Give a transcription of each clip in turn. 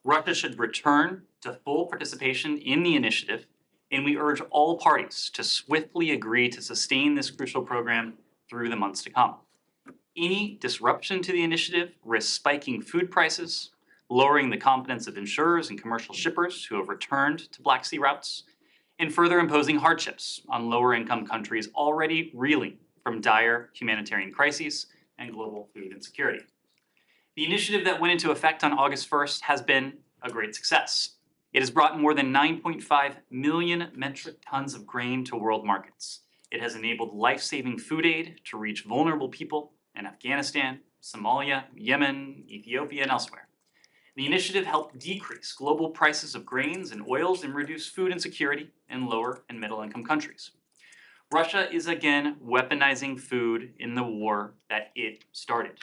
Russia should return to full participation in the initiative, and we urge all parties to swiftly agree to sustain this crucial program through the months to come. Any disruption to the initiative risks spiking food prices, lowering the confidence of insurers and commercial shippers who have returned to Black Sea routes, and further imposing hardships on lower-income countries already reeling from dire humanitarian crises and global food insecurity. The initiative that went into effect on August 1st has been a great success. It has brought more than 9.5 million metric tons of grain to world markets. It has enabled life-saving food aid to reach vulnerable people in Afghanistan, Somalia, Yemen, Ethiopia, and elsewhere. The initiative helped decrease global prices of grains and oils and reduce food insecurity in lower and middle-income countries. Russia is again weaponizing food in the war that it started.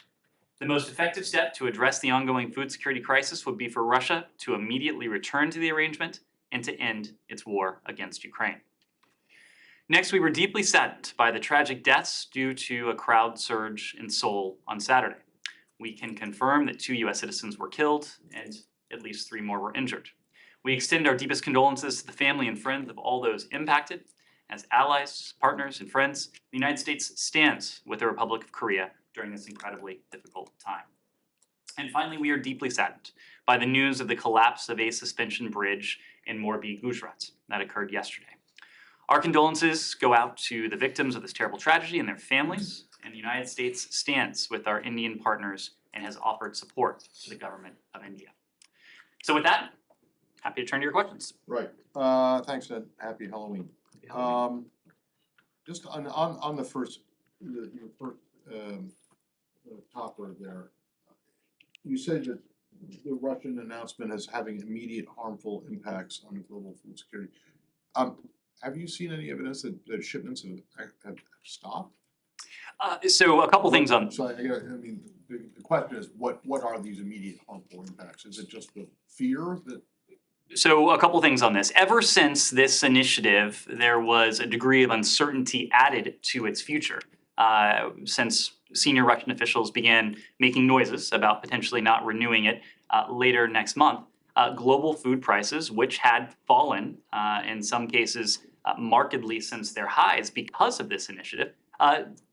The most effective step to address the ongoing food security crisis would be for Russia to immediately return to the arrangement and to end its war against Ukraine. Next, we were deeply saddened by the tragic deaths due to a crowd surge in Seoul on Saturday. We can confirm that 2 U.S. citizens were killed and at least 3 more were injured. We extend our deepest condolences to the family and friends of all those impacted. As allies, partners, and friends, the United States stands with the Republic of Korea during this incredibly difficult time. And finally, we are deeply saddened by the news of the collapse of a suspension bridge in Morbi, Gujarat that occurred yesterday. Our condolences go out to the victims of this terrible tragedy and their families, and the United States stands with our Indian partners and has offered support to the government of India. So with that, happy to turn to your questions. Right. Thanks, Ned. Happy Halloween. Just on the first, your first topper there, you said that the Russian announcement is having immediate harmful impacts on global food security. Have you seen any evidence that shipments have stopped? So a couple things on. So I mean, the question is, what are these immediate harmful impacts? Is it just the fear that? So a couple things on this. Ever since this initiative, there was a degree of uncertainty added to its future. Since senior Russian officials began making noises about potentially not renewing it later next month, global food prices, which had fallen in some cases markedly since their highs because of this initiative,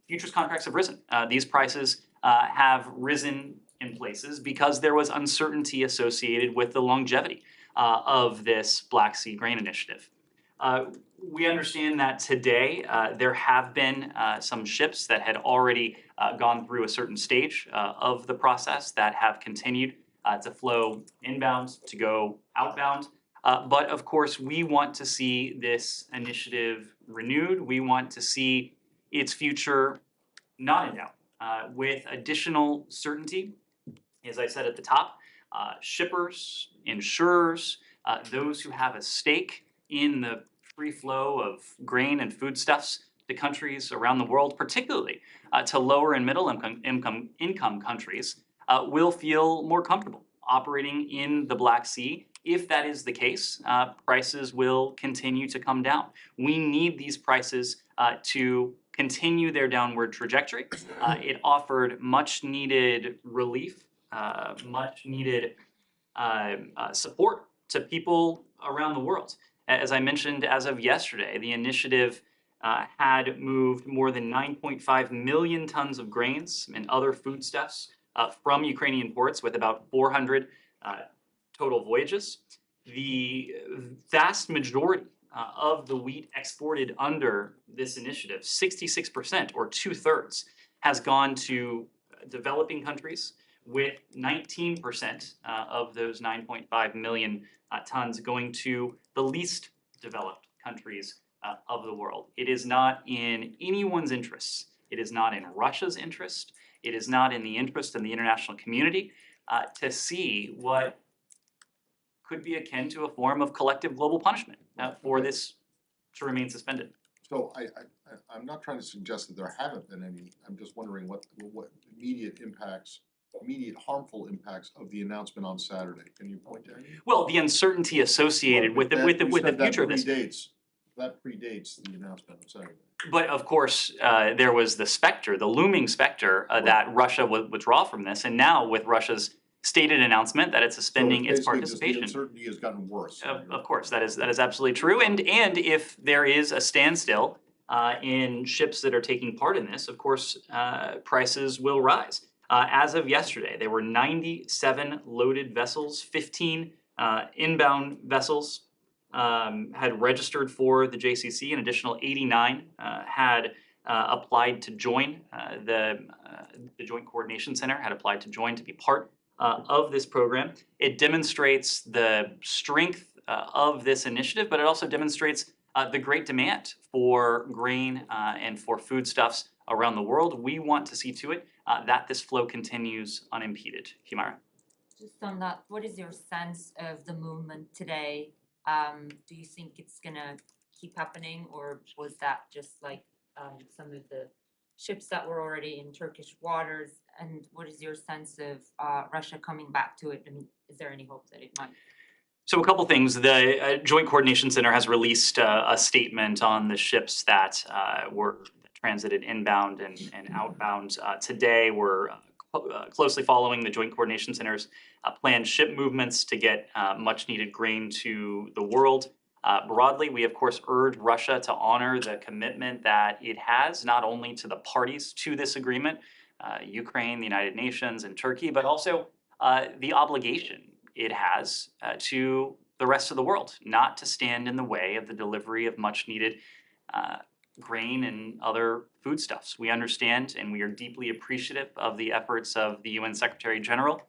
futures contracts have risen. These prices have risen in places because there was uncertainty associated with the longevity of this Black Sea grain initiative. We understand that today there have been some ships that had already gone through a certain stage of the process that have continued to flow inbound, to go outbound. But of course, we want to see this initiative renewed. We want to see its future not in doubt with additional certainty. As I said at the top, shippers, insurers, those who have a stake in the free flow of grain and foodstuffs to countries around the world, particularly to lower and middle income countries, will feel more comfortable operating in the Black Sea. If that is the case, prices will continue to come down. We need these prices to continue their downward trajectory. It offered much needed relief, much needed support to people around the world. As I mentioned, as of yesterday, the initiative had moved more than 9.5 million tons of grains and other foodstuffs from Ukrainian ports, with about 400 total voyages. The vast majority of the wheat exported under this initiative, 66% or 2/3, has gone to developing countries, with 19% of those 9.5 million tons going to the least developed countries of the world. It is not in anyone's interests. It is not in Russia's interest. It is not in the interest of the international community to see what could be akin to a form of collective global punishment for this to remain suspended. So I'm not trying to suggest that there haven't been any. I'm just wondering what immediate harmful impacts of the announcement on Saturday. Can you point to any? Well, the uncertainty associated with the future of this. That predates the announcement on Saturday. But of course, there was the specter, the looming specter, that Russia would withdraw from this, and now with Russia's stated announcement that it's suspending its basically just the participation. uncertainty has gotten worse. Of course, that is absolutely true. And if there is a standstill in ships that are taking part in this, of course, prices will rise. As of yesterday, there were 97 loaded vessels, 15 inbound vessels had registered for the JCC. An additional 89 had applied to join the Joint Coordination Center, had applied to join to be part of this program. It demonstrates the strength of this initiative, but it also demonstrates the great demand for grain and for foodstuffs around the world. We want to see to it that this flow continues unimpeded. Humara. Just on that, what is your sense of the movement today? Do you think it's gonna keep happening, or was that just like some of the ships that were already in Turkish waters? And what is your sense of Russia coming back to it? And is there any hope that it might? So a couple things. The Joint Coordination Center has released a statement on the ships that were transited inbound and outbound. Today, we're closely following the Joint Coordination Center's planned ship movements to get much needed grain to the world. Broadly, we of course urge Russia to honor the commitment that it has, not only to the parties to this agreement, Ukraine, the United Nations, and Turkey, but also the obligation it has to the rest of the world, not to stand in the way of the delivery of much needed grain and other foodstuffs. We understand and we are deeply appreciative of the efforts of the UN Secretary General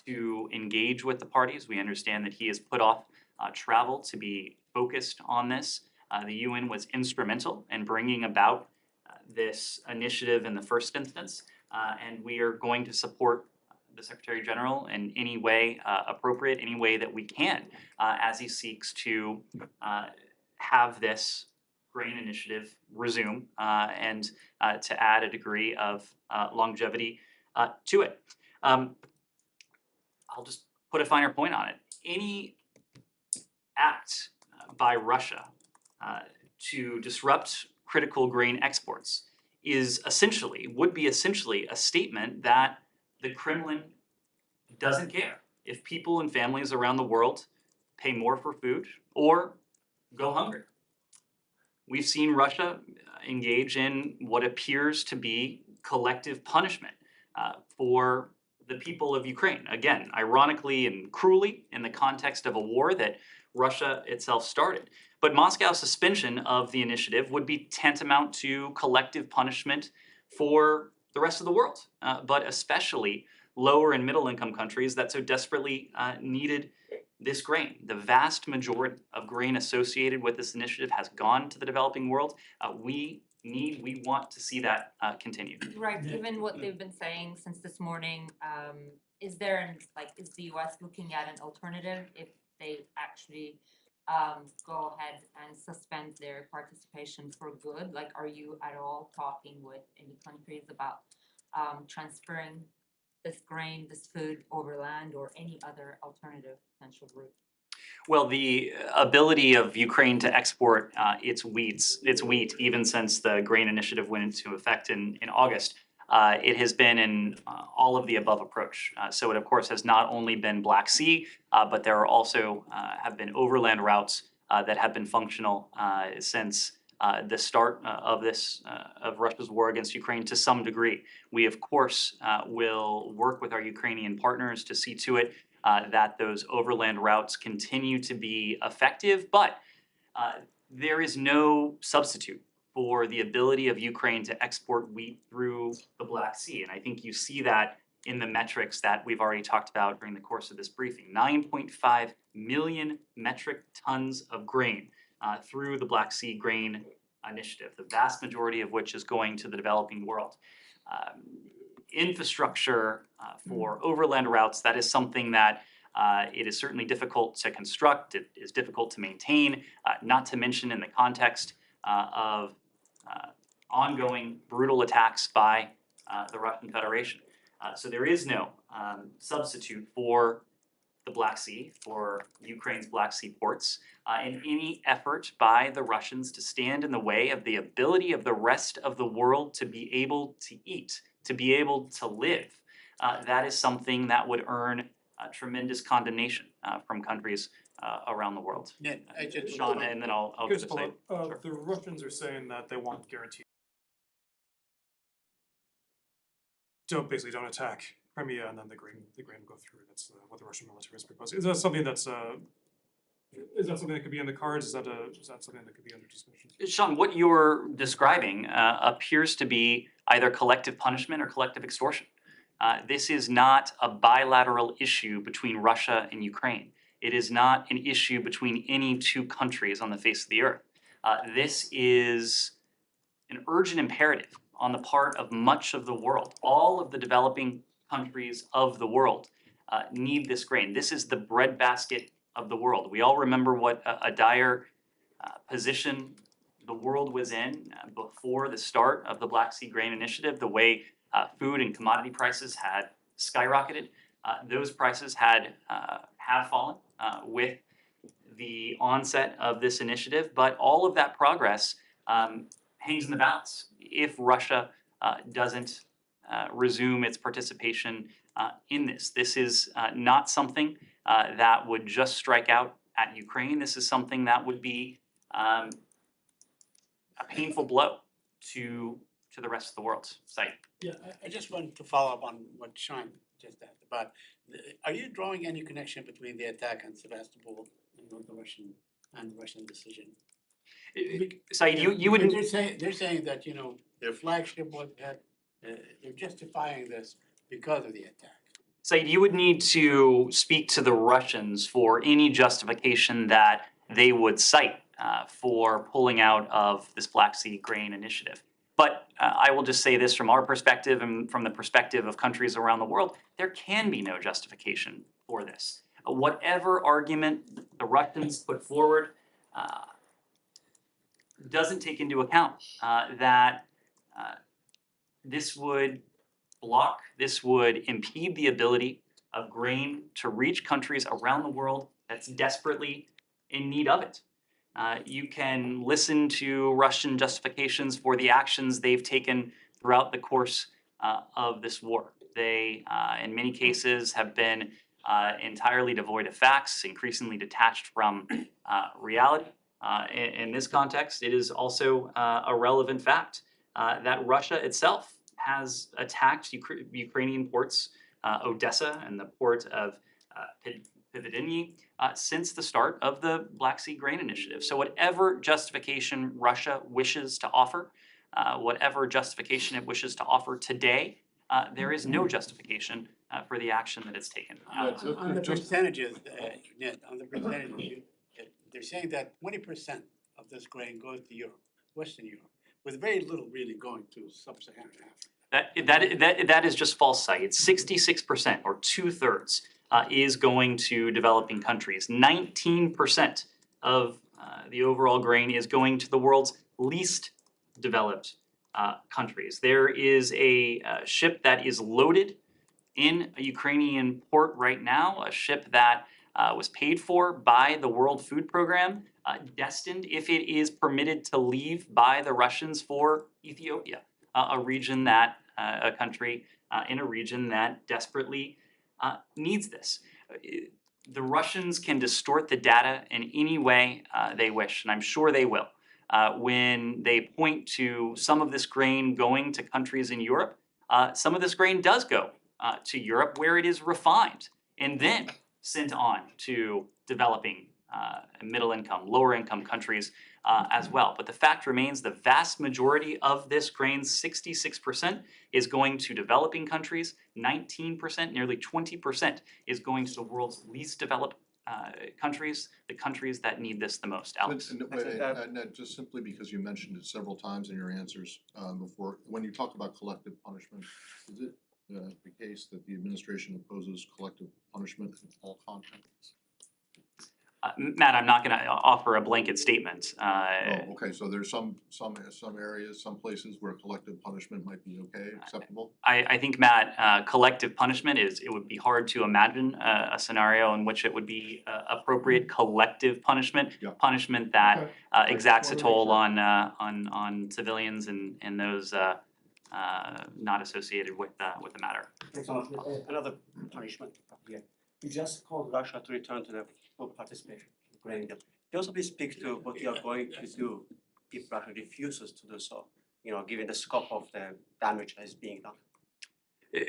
to engage with the parties. We understand that he has put off travel to be focused on this. The UN was instrumental in bringing about this initiative in the first instance, and we are going to support the Secretary General in any way appropriate, any way that we can, as he seeks to have this grain initiative resume and to add a degree of longevity to it. I'll just put a finer point on it. Any act by Russia to disrupt critical grain exports would be essentially a statement that the Kremlin doesn't care if people and families around the world pay more for food or go hungry. We've seen Russia engage in what appears to be collective punishment for the people of Ukraine. Again, ironically and cruelly in the context of a war that Russia itself started. But Moscow's suspension of the initiative would be tantamount to collective punishment for the rest of the world, but especially lower and middle income countries that so desperately needed this grain. The vast majority of grain associated with this initiative has gone to the developing world. We want to see that continue. Right, given what they've been saying since this morning, is the US looking at an alternative if they actually go ahead and suspend their participation for good? Like, are you at all talking with any countries about transferring this grain, this food overland, or any other alternative potential route? Well, the ability of Ukraine to export its wheat, even since the grain initiative went into effect in August, it has been an all of the above approach. So it, of course, has not only been Black Sea, but there are also have been overland routes that have been functional since the start of Russia's war against Ukraine to some degree. We, of course, will work with our Ukrainian partners to see to it that those overland routes continue to be effective, but there is no substitute for the ability of Ukraine to export wheat through the Black Sea. And I think you see that in the metrics that we've already talked about during the course of this briefing. 9.5 million metric tons of grain through the Black Sea Grain Initiative, the vast majority of which is going to the developing world. Infrastructure for overland routes, that is something that it is certainly difficult to construct, it is difficult to maintain, not to mention in the context of ongoing brutal attacks by the Russian Federation. So there is no substitute for the Black Sea, for Ukraine's Black Sea ports, in any effort by the Russians to stand in the way of the ability of the rest of the world to be able to eat, to be able to live. that is something that would earn tremendous condemnation from countries around the world. Ned, I just Sean, and then I'll Here's just a say, follow-up. The Russians are saying that they want guaranteed. Basically don't attack Crimea and then the grain will go through. That's what the Russian military is proposing. Is that something that's that could be in the cards? Is that something that could be under discussion? Sean, what you're describing appears to be either collective punishment or collective extortion. This is not a bilateral issue between Russia and Ukraine. It is not an issue between any two countries on the face of the earth. This is an urgent imperative on the part of much of the world. All of the developing countries of the world need this grain. This is the breadbasket of the world. We all remember what a dire position the world was in before the start of the Black Sea Grain Initiative, the way food and commodity prices had skyrocketed. Those prices have fallen with the onset of this initiative, but all of that progress hangs in the balance if Russia doesn't resume its participation in this. This is not something that would just strike out at Ukraine. This is something that would be a painful blow to the rest of the world. Yeah, I just want to follow up on what Sean just asked about. Are you drawing any connection between the attack on Sevastopol and the Russian decision? Said, you wouldn't. They're saying that their flagship was that they're justifying this because of the attack. Said, you would need to speak to the Russians for any justification that they would cite for pulling out of this Black Sea Grain Initiative. But I will just say this from our perspective and from the perspective of countries around the world, there can be no justification for this. Whatever argument the Russians put forward doesn't take into account that this would block, this would impede the ability of grain to reach countries around the world that's desperately in need of it. You can listen to Russian justifications for the actions they've taken throughout the course of this war. They, in many cases, have been entirely devoid of facts, increasingly detached from reality. In this context, it is also a relevant fact that Russia itself has attacked Ukrainian ports, Odessa and the port of Pivotiny, since the start of the Black Sea Grain Initiative. So whatever justification Russia wishes to offer, whatever justification it wishes to offer today, there is no justification for the action that it's taken. On the percentages, Ned, on the percentages, they're saying that 20% of this grain goes to Europe, Western Europe, with very little really going to sub-Saharan Africa. That is just false sight. It's 66% or 2/3 is going to developing countries. 19% of the overall grain is going to the world's least developed countries. There is a ship that is loaded in a Ukrainian port right now, a ship that was paid for by the World Food Program, destined, if it is permitted to leave by the Russians, for Ethiopia, a country in a region that desperately needs this. The Russians can distort the data in any way they wish, and I'm sure they will. When they point to some of this grain going to countries in Europe, some of this grain does go to Europe, where it is refined and then sent on to developing middle income, lower income countries as well. But the fact remains, the vast majority of this grain, 66%, is going to developing countries. 19%, nearly 20%, is going to the world's least developed countries, the countries that need this the most. Alex? Ned, just simply because you mentioned it several times in your answers before, when you talk about collective punishment, is it the case that the administration opposes collective punishment in all contexts? Matt, I'm not going to offer a blanket statement. Okay, so there's some areas, some places where collective punishment might be okay, acceptable? I think, Matt, collective punishment it would be hard to imagine a scenario in which it would be appropriate collective punishment, punishment that exacts a toll on civilians in those not associated with the matter. Another punishment here. You just called Russia to return to the full participation in the grain deal. Can you also please speak to what you are going to do if Russia refuses to do so, given the scope of the damage that is being done?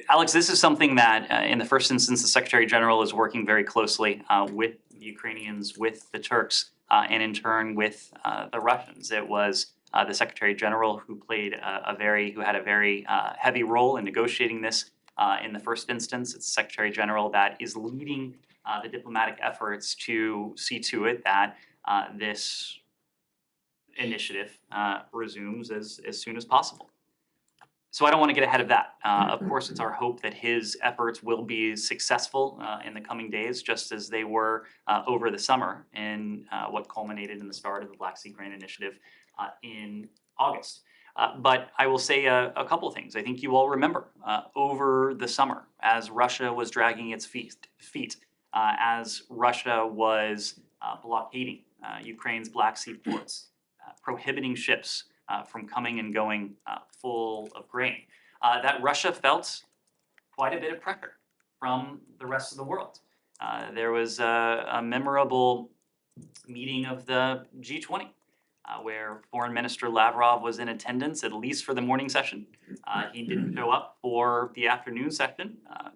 Alex, this is something that, in the first instance, the Secretary General is working very closely with the Ukrainians, with the Turks, and in turn with the Russians. It was the Secretary General who had a very heavy role in negotiating this in the first instance. It's the Secretary General that is leading the diplomatic efforts to see to it that this initiative resumes as soon as possible. So I don't want to get ahead of that. Of course, it's our hope that his efforts will be successful in the coming days, just as they were over the summer in what culminated in the start of the Black Sea Grain Initiative in August. But I will say a couple of things. I think you all remember over the summer, as Russia was dragging its feet, as Russia was blockading Ukraine's Black Sea ports, prohibiting ships from coming and going full of grain, that Russia felt quite a bit of pressure from the rest of the world. There was a memorable meeting of the G20 where Foreign Minister Lavrov was in attendance, at least for the morning session. He didn't show up for the afternoon session. I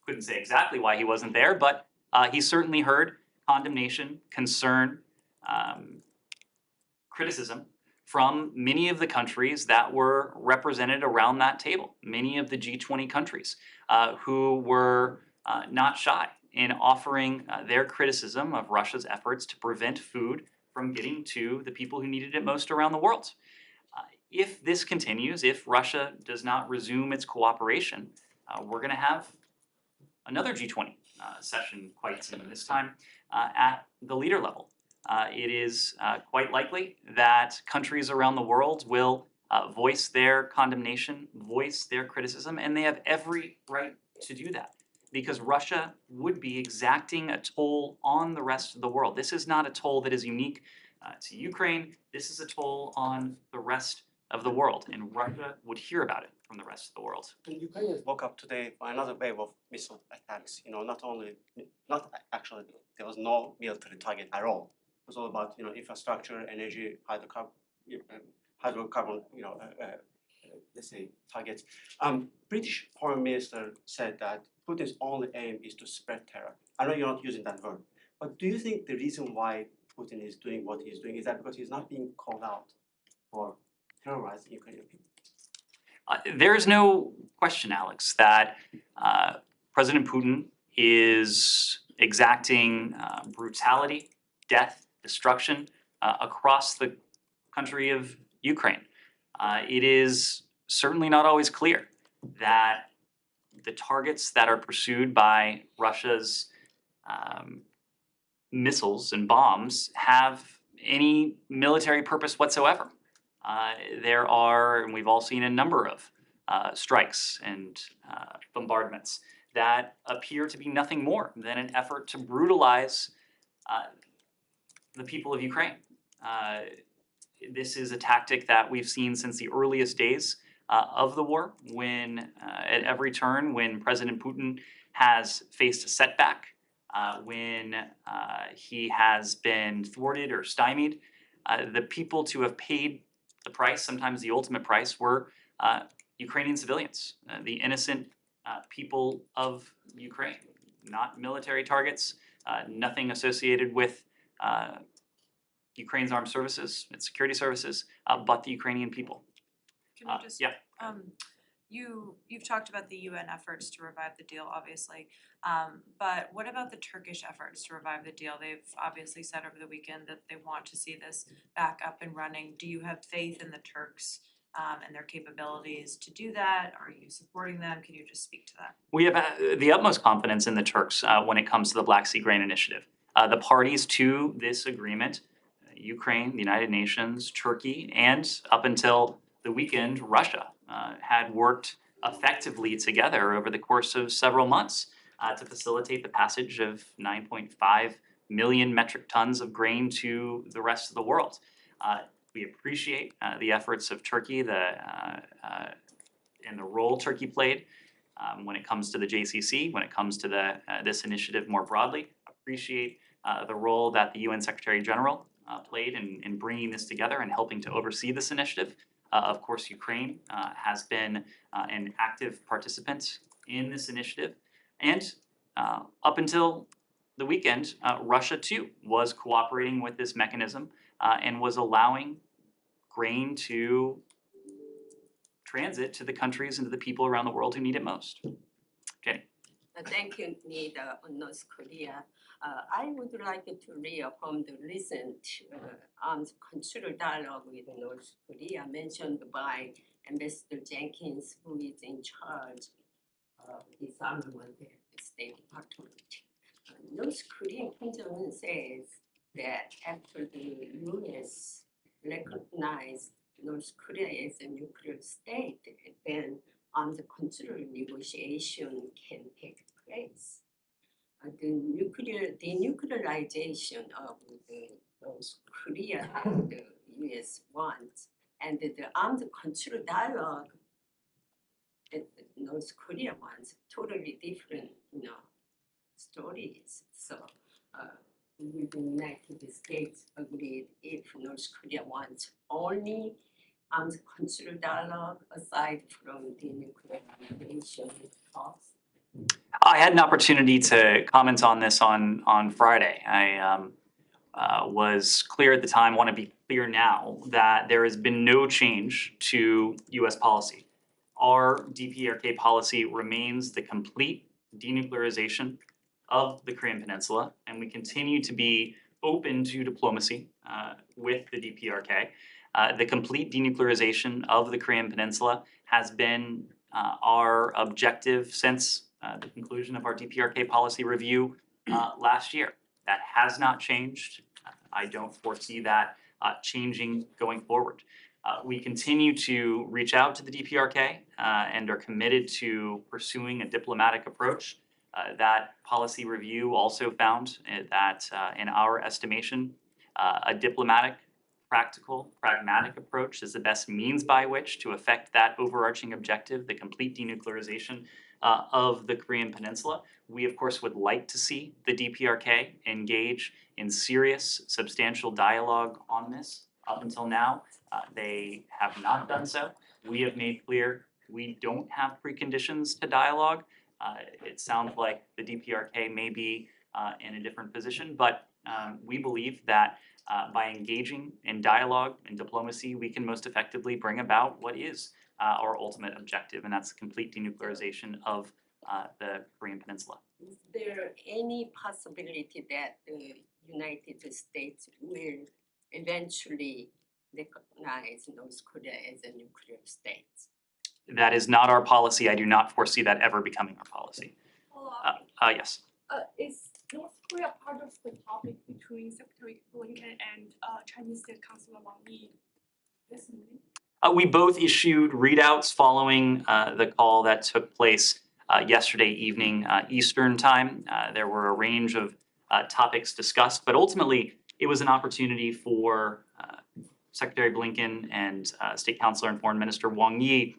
couldn't say exactly why he wasn't there, but he certainly heard condemnation, concern, criticism from many of the countries that were represented around that table, many of the G20 countries who were not shy in offering their criticism of Russia's efforts to prevent food from getting to the people who needed it most around the world. If this continues, if Russia does not resume its cooperation, we're going to have another G20 session quite soon, this time at the leader level. It is quite likely that countries around the world will voice their condemnation, voice their criticism, and they have every right to do that because Russia would be exacting a toll on the rest of the world. This is not a toll that is unique to Ukraine. This is a toll on the rest of the world, and Russia would hear about it from the rest of the world. And Ukrainians woke up today for another wave of missile attacks. Not actually, there was no military target at all. It was all about infrastructure, energy, hydrocarbon, let's say targets. British Foreign Minister said that Putin's only aim is to spread terror. I know you're not using that word, but do you think the reason why Putin is doing what he's doing is that because he's not being called out for terrorizing Ukrainian people? There's no question, Alex, that President Putin is exacting brutality, death, destruction across the country of Ukraine. It is certainly not always clear that the targets that are pursued by Russia's missiles and bombs have any military purpose whatsoever. There are, and we've all seen a number of strikes and bombardments that appear to be nothing more than an effort to brutalize the people of Ukraine. This is a tactic that we've seen since the earliest days of the war, when at every turn, when President Putin has faced a setback, when he has been thwarted or stymied, the people to have paid the price, sometimes the ultimate price, were Ukrainian civilians, the innocent people of Ukraine, not military targets, nothing associated with Ukraine's armed services, its security services, but the Ukrainian people. Can you just, Yeah. You've talked about the UN efforts to revive the deal, obviously, but what about the Turkish efforts to revive the deal? They've obviously said over the weekend that they want to see this back up and running. Do you have faith in the Turks and their capabilities to do that? Are you supporting them? Can you just speak to that? We have the utmost confidence in the Turks when it comes to the Black Sea Grain Initiative. The parties to this agreement, Ukraine, the United Nations, Turkey, and up until the weekend, Russia, had worked effectively together over the course of several months to facilitate the passage of 9.5 million metric tons of grain to the rest of the world. We appreciate the efforts of Turkey, the and the role Turkey played when it comes to the JCC, when it comes to this initiative more broadly. Appreciate the role that the UN Secretary General played in bringing this together and helping to oversee this initiative. Of course, Ukraine has been an active participant in this initiative. And up until the weekend, Russia too was cooperating with this mechanism and was allowing grain to transit to the countries and to the people around the world who need it most. Okay. Thank you, Ned, on North Korea. I would like to reaffirm the recent arms control dialogue with North Korea mentioned by Ambassador Jenkins, who is in charge of disarmament at the State Department. North Korean Kim Jong-un says that after the US recognized North Korea as a nuclear state, then arms control negotiation can take place. The denuclearization of North Korea that the US wants, and the arms control dialogue that North Korea wants, totally different, stories. So the United States agreed if North Korea wants only arms control dialogue aside from denuclearization talks. I had an opportunity to comment on this on Friday. I was clear at the time, want to be clear now, that there has been no change to U.S. policy. Our DPRK policy remains the complete denuclearization of the Korean Peninsula, and we continue to be open to diplomacy with the DPRK. The complete denuclearization of the Korean Peninsula has been our objective since the conclusion of our DPRK policy review last year. That has not changed. I don't foresee that changing going forward. We continue to reach out to the DPRK and are committed to pursuing a diplomatic approach. That policy review also found that, in our estimation, a diplomatic, practical, pragmatic approach is the best means by which to effect that overarching objective, the complete denuclearization of the Korean Peninsula. We, of course, would like to see the DPRK engage in serious, substantial dialogue on this. Up until now, they have not done so. We have made clear we don't have preconditions to dialogue. It sounds like the DPRK may be in a different position, but we believe that by engaging in dialogue and diplomacy, we can most effectively bring about what is our ultimate objective, and that's the complete denuclearization of the Korean Peninsula. Is there any possibility that the United States will eventually recognize North Korea as a nuclear state? That is not our policy. I do not foresee that ever becoming our policy. Yes. Is North Korea part of the topic between Secretary Blinken and Chinese State Councilor Wang Yi this morning? We both issued readouts following the call that took place yesterday evening Eastern time. There were a range of topics discussed, but ultimately it was an opportunity for Secretary Blinken and State Councilor and Foreign Minister Wang Yi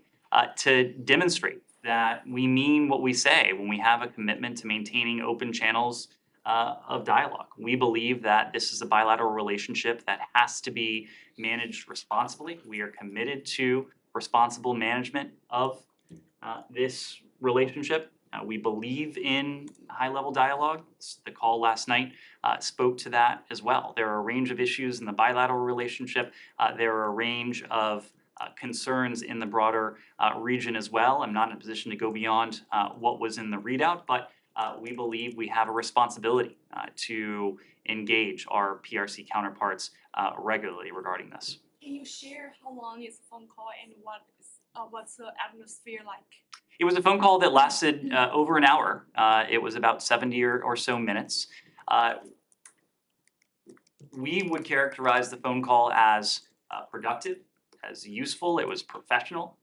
to demonstrate that we mean what we say when we have a commitment to maintaining open channels of dialogue. We believe that this is a bilateral relationship that has to be managed responsibly. We are committed to responsible management of this relationship. We believe in high-level dialogue. The call last night spoke to that as well. There are a range of issues in the bilateral relationship. There are a range of concerns in the broader region as well. I'm not in a position to go beyond what was in the readout, but we believe we have a responsibility to engage our PRC counterparts regularly regarding this. Can you share how long is the phone call and what's the atmosphere like? It was a phone call that lasted over an hour. It was about 70 or so minutes. We would characterize the phone call as productive, as useful. It was professional.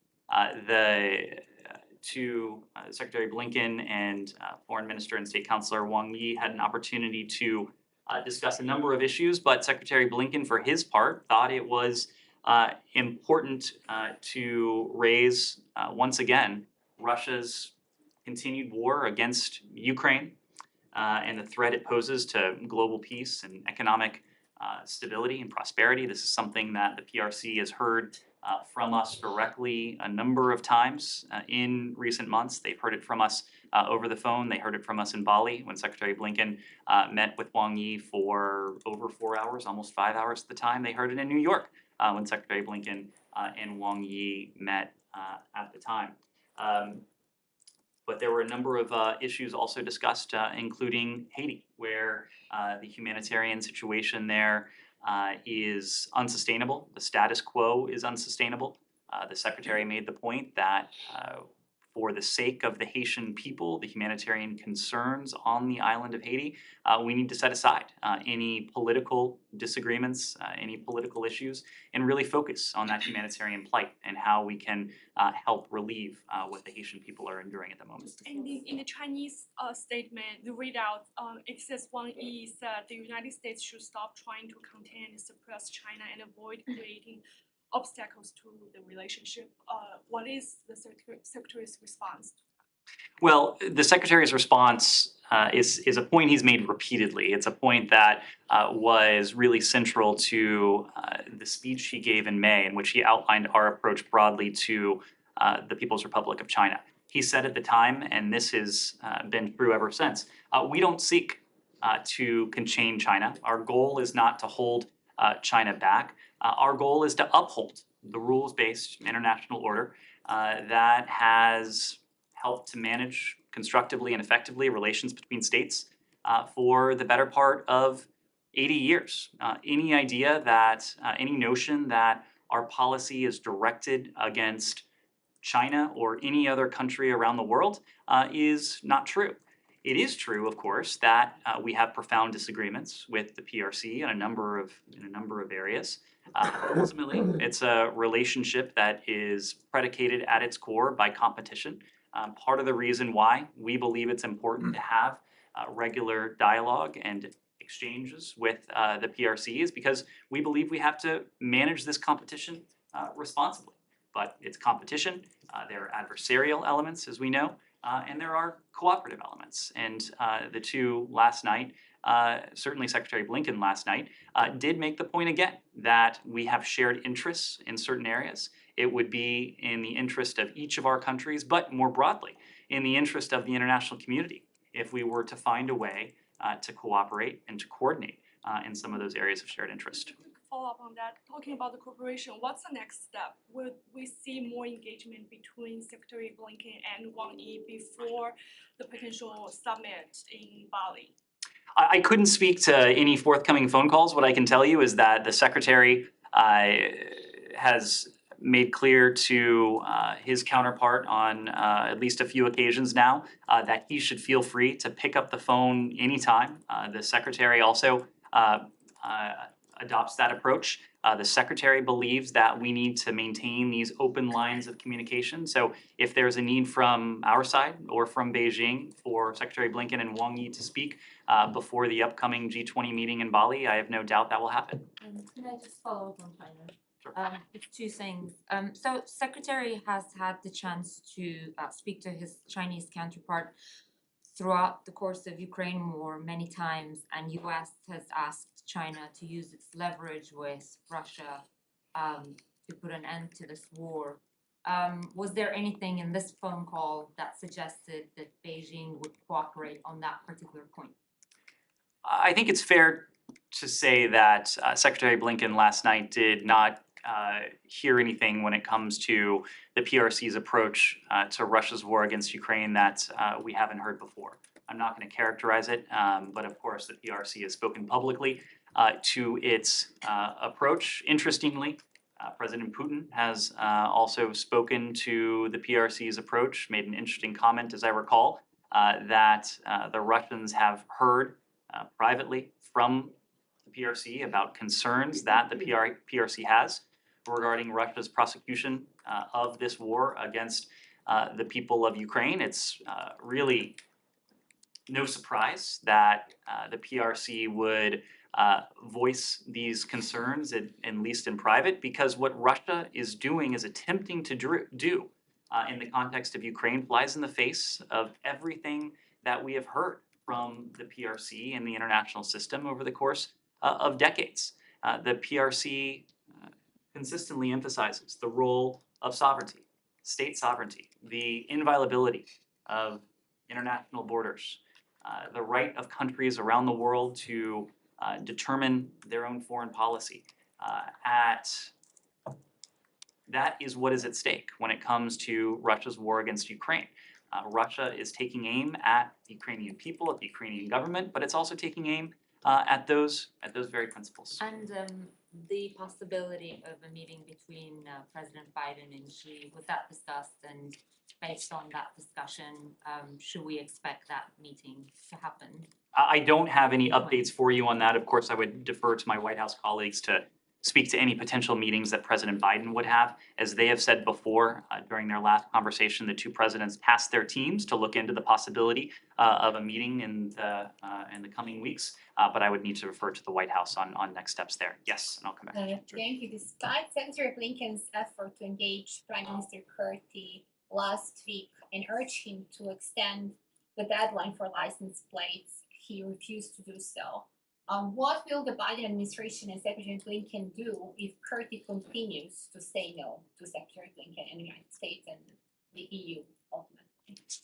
Secretary Blinken and Foreign Minister and State Councilor Wang Yi had an opportunity to discuss a number of issues, but Secretary Blinken, for his part, thought it was important to raise once again Russia's continued war against Ukraine and the threat it poses to global peace and economic stability and prosperity. This is something that the PRC has heard from us directly a number of times in recent months. They've heard it from us over the phone. They heard it from us in Bali when Secretary Blinken met with Wang Yi for over 4 hours, almost 5 hours at the time. They heard it in New York when Secretary Blinken and Wang Yi met at the time. But there were a number of issues also discussed, including Haiti, where the humanitarian situation there is unsustainable. The status quo is unsustainable. The Secretary made the point that for the sake of the Haitian people, the humanitarian concerns on the island of Haiti, we need to set aside any political disagreements, any political issues, and really focus on that humanitarian plight and how we can help relieve what the Haitian people are enduring at the moment. And in the Chinese statement, the readout, it says Wang Yi said the United States should stop trying to contain and suppress China and avoid creating obstacles to the relationship. What is the Secretary's response? Well, the Secretary's response is a point he's made repeatedly. It's a point that was really central to the speech he gave in May, in which he outlined our approach broadly to the People's Republic of China. He said at the time, and this has been true ever since, we don't seek to contain China. Our goal is not to hold China back. Our goal is to uphold the rules-based international order that has helped to manage constructively and effectively relations between states for the better part of 80 years. Any idea that, any notion that our policy is directed against China or any other country around the world is not true. It is true, of course, that we have profound disagreements with the PRC in a number of areas. Ultimately, it's a relationship that is predicated at its core by competition. Part of the reason why we believe it's important to have regular dialogue and exchanges with the PRC is because we believe we have to manage this competition responsibly. But it's competition, there are adversarial elements, as we know, and there are cooperative elements. And the two last night, certainly Secretary Blinken last night, did make the point again that we have shared interests in certain areas. It would be in the interest of each of our countries, but more broadly, in the interest of the international community, if we were to find a way to cooperate and to coordinate in some of those areas of shared interest. Follow up on that, talking about the cooperation, what's the next step? Will we see more engagement between Secretary Blinken and Wang Yi before the potential summit in Bali? I couldn't speak to any forthcoming phone calls. What I can tell you is that the Secretary has made clear to his counterpart on at least a few occasions now that he should feel free to pick up the phone anytime. The Secretary also adopts that approach. The Secretary believes that we need to maintain these open lines of communication. So if there's a need from our side or from Beijing for Secretary Blinken and Wang Yi to speak before the upcoming G20 meeting in Bali, I have no doubt that will happen. Can I just follow up on China? Sure. It's two things. So Secretary has had the chance to speak to his Chinese counterpart throughout the course of Ukraine war many times, and U.S. has asked China to use its leverage with Russia to put an end to this war. Was there anything in this phone call that suggested that Beijing would cooperate on that particular point? I think it's fair to say that Secretary Blinken last night did not hear anything when it comes to the PRC's approach to Russia's war against Ukraine that we haven't heard before. I'm not going to characterize it, but of course the PRC has spoken publicly to its approach. Interestingly, President Putin has also spoken to the PRC's approach, made an interesting comment, as I recall, that the Russians have heard privately from the PRC about concerns that the PRC has regarding Russia's prosecution of this war against the people of Ukraine. It's really no surprise that the PRC would voice these concerns, at least in private, because what Russia is doing, is attempting to do in the context of Ukraine, flies in the face of everything that we have heard from the PRC and the international system over the course of decades. The PRC consistently emphasizes the role of sovereignty, state sovereignty, the inviolability of international borders, the right of countries around the world to determine their own foreign policy. That is what is at stake when it comes to Russia's war against Ukraine. Russia is taking aim at the Ukrainian people, at the Ukrainian government, but it's also taking aim at those very principles. And the possibility of a meeting between President Biden and Xi, was that discussed? And based on that discussion, should we expect that meeting to happen? I don't have any updates for you on that. Of course, I would defer to my White House colleagues to speak to any potential meetings that President Biden would have. As they have said before, during their last conversation, the two presidents tasked their teams to look into the possibility of a meeting in the coming weeks. But I would need to refer to the White House on next steps there. Yes, and I'll come back. Thank you. Despite Secretary Blinken's effort to engage Prime Minister Kurti last week and urge him to extend the deadline for license plates, he refused to do so. What will the Biden administration and Secretary Blinken do if Kurti continues to say no to Secretary Blinken and the United States and the EU ultimately?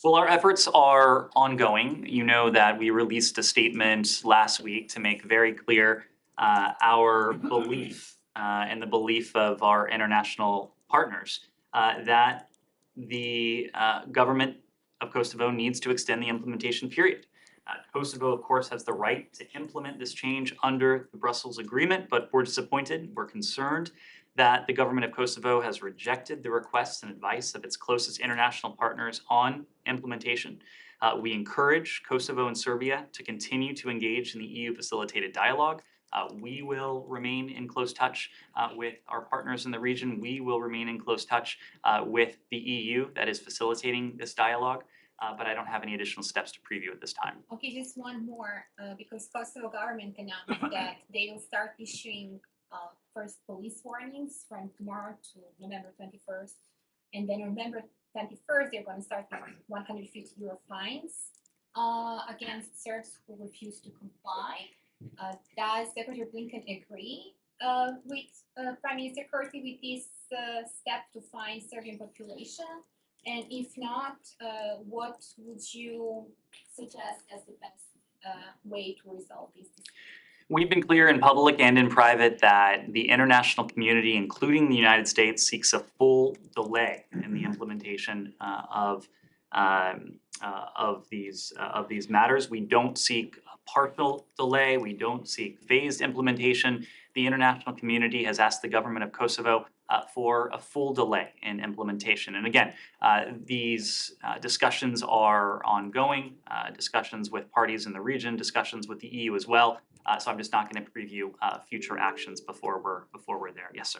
Well, our efforts are ongoing. You know that we released a statement last week to make very clear our belief and the belief of our international partners that the government of Kosovo needs to extend the implementation period. Kosovo, of course, has the right to implement this change under the Brussels Agreement, but we're disappointed, we're concerned that the government of Kosovo has rejected the requests and advice of its closest international partners on implementation. We encourage Kosovo and Serbia to continue to engage in the EU-facilitated dialogue. We will remain in close touch with our partners in the region. We will remain in close touch with the EU that is facilitating this dialogue. But I don't have any additional steps to preview at this time. Okay, just one more, because Kosovo government announced that they will start issuing first police warnings from tomorrow to November 21st. And then on November 21st, they're going to start with 150 euro fines against Serbs who refuse to comply. Does Secretary Blinken agree with Prime Minister Kurti with this step to fine Serbian population? And if not, what would you suggest as the best way to resolve this dispute? We've been clear in public and in private that the international community, including the United States, seeks a full delay in the implementation of these matters. We don't seek a partial delay. We don't seek phased implementation. The international community has asked the government of Kosovo for a full delay in implementation. And again, these discussions are ongoing, discussions with parties in the region, discussions with the EU as well. So I'm just not going to preview future actions before we're there. Yes, sir.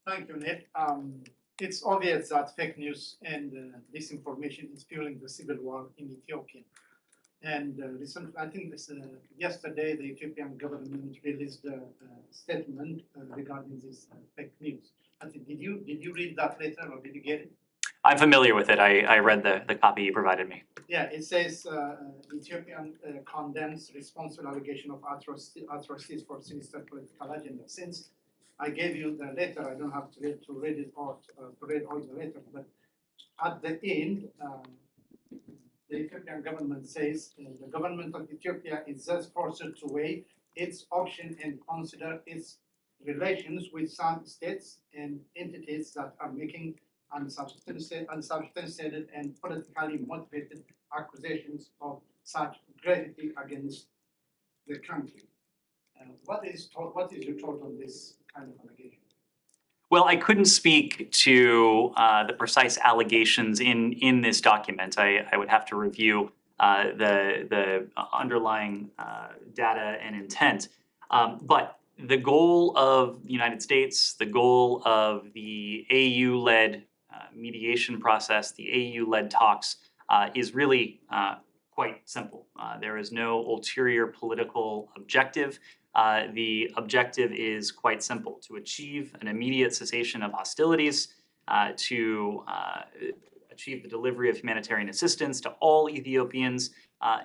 Thank you, Ned. It's obvious that fake news and disinformation is fueling the civil war in Ethiopia. And recently, I think yesterday, the Ethiopian government released a statement regarding this fake news. I think, did you read that letter or did you get it? I'm familiar with it. I read the copy you provided me. Yeah, it says Ethiopian condemns responsible allegation of atrocities for sinister political agenda. Since I gave you the letter, I don't have to read it or to read all the letter, but at the end, the Ethiopian government says the government of Ethiopia is thus forced to weigh its option and consider its relations with some states and entities that are making unsubstantiated and politically motivated accusations of such gravity against the country. What is your thought on this kind of allegation? Well, I couldn't speak to the precise allegations in this document. I would have to review the underlying data and intent. But the goal of the United States, the goal of the AU-led mediation process, the AU-led talks, is really quite simple. There is no ulterior political objective. The objective is quite simple: to achieve an immediate cessation of hostilities, to achieve the delivery of humanitarian assistance to all Ethiopians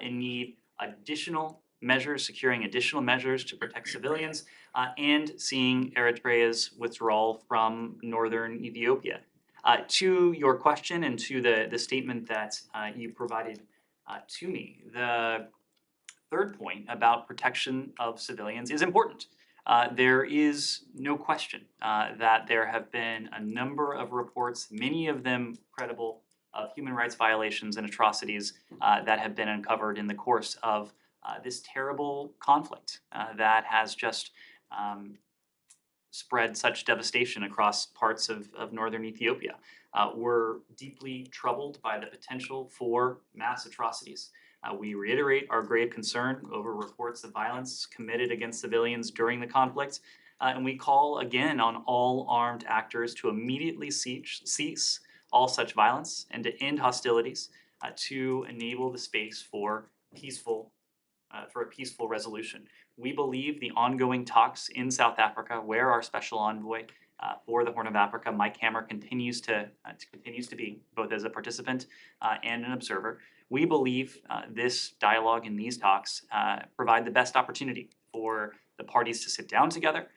in need, additional measures, securing additional measures to protect civilians, and seeing Eritrea's withdrawal from northern Ethiopia. To your question and to the statement that you provided to me, the third point about protection of civilians is important. There is no question that there have been a number of reports, many of them credible, of human rights violations and atrocities that have been uncovered in the course of this terrible conflict that has just spread such devastation across parts of northern Ethiopia. We're deeply troubled by the potential for mass atrocities. We reiterate our grave concern over reports of violence committed against civilians during the conflict, and we call again on all armed actors to immediately cease all such violence and to end hostilities to enable the space for a peaceful resolution. We believe the ongoing talks in South Africa, where our special envoy for the Horn of Africa, Mike Hammer, continues to be both as a participant and an observer. We believe this dialogue and these talks provide the best opportunity for the parties to sit down together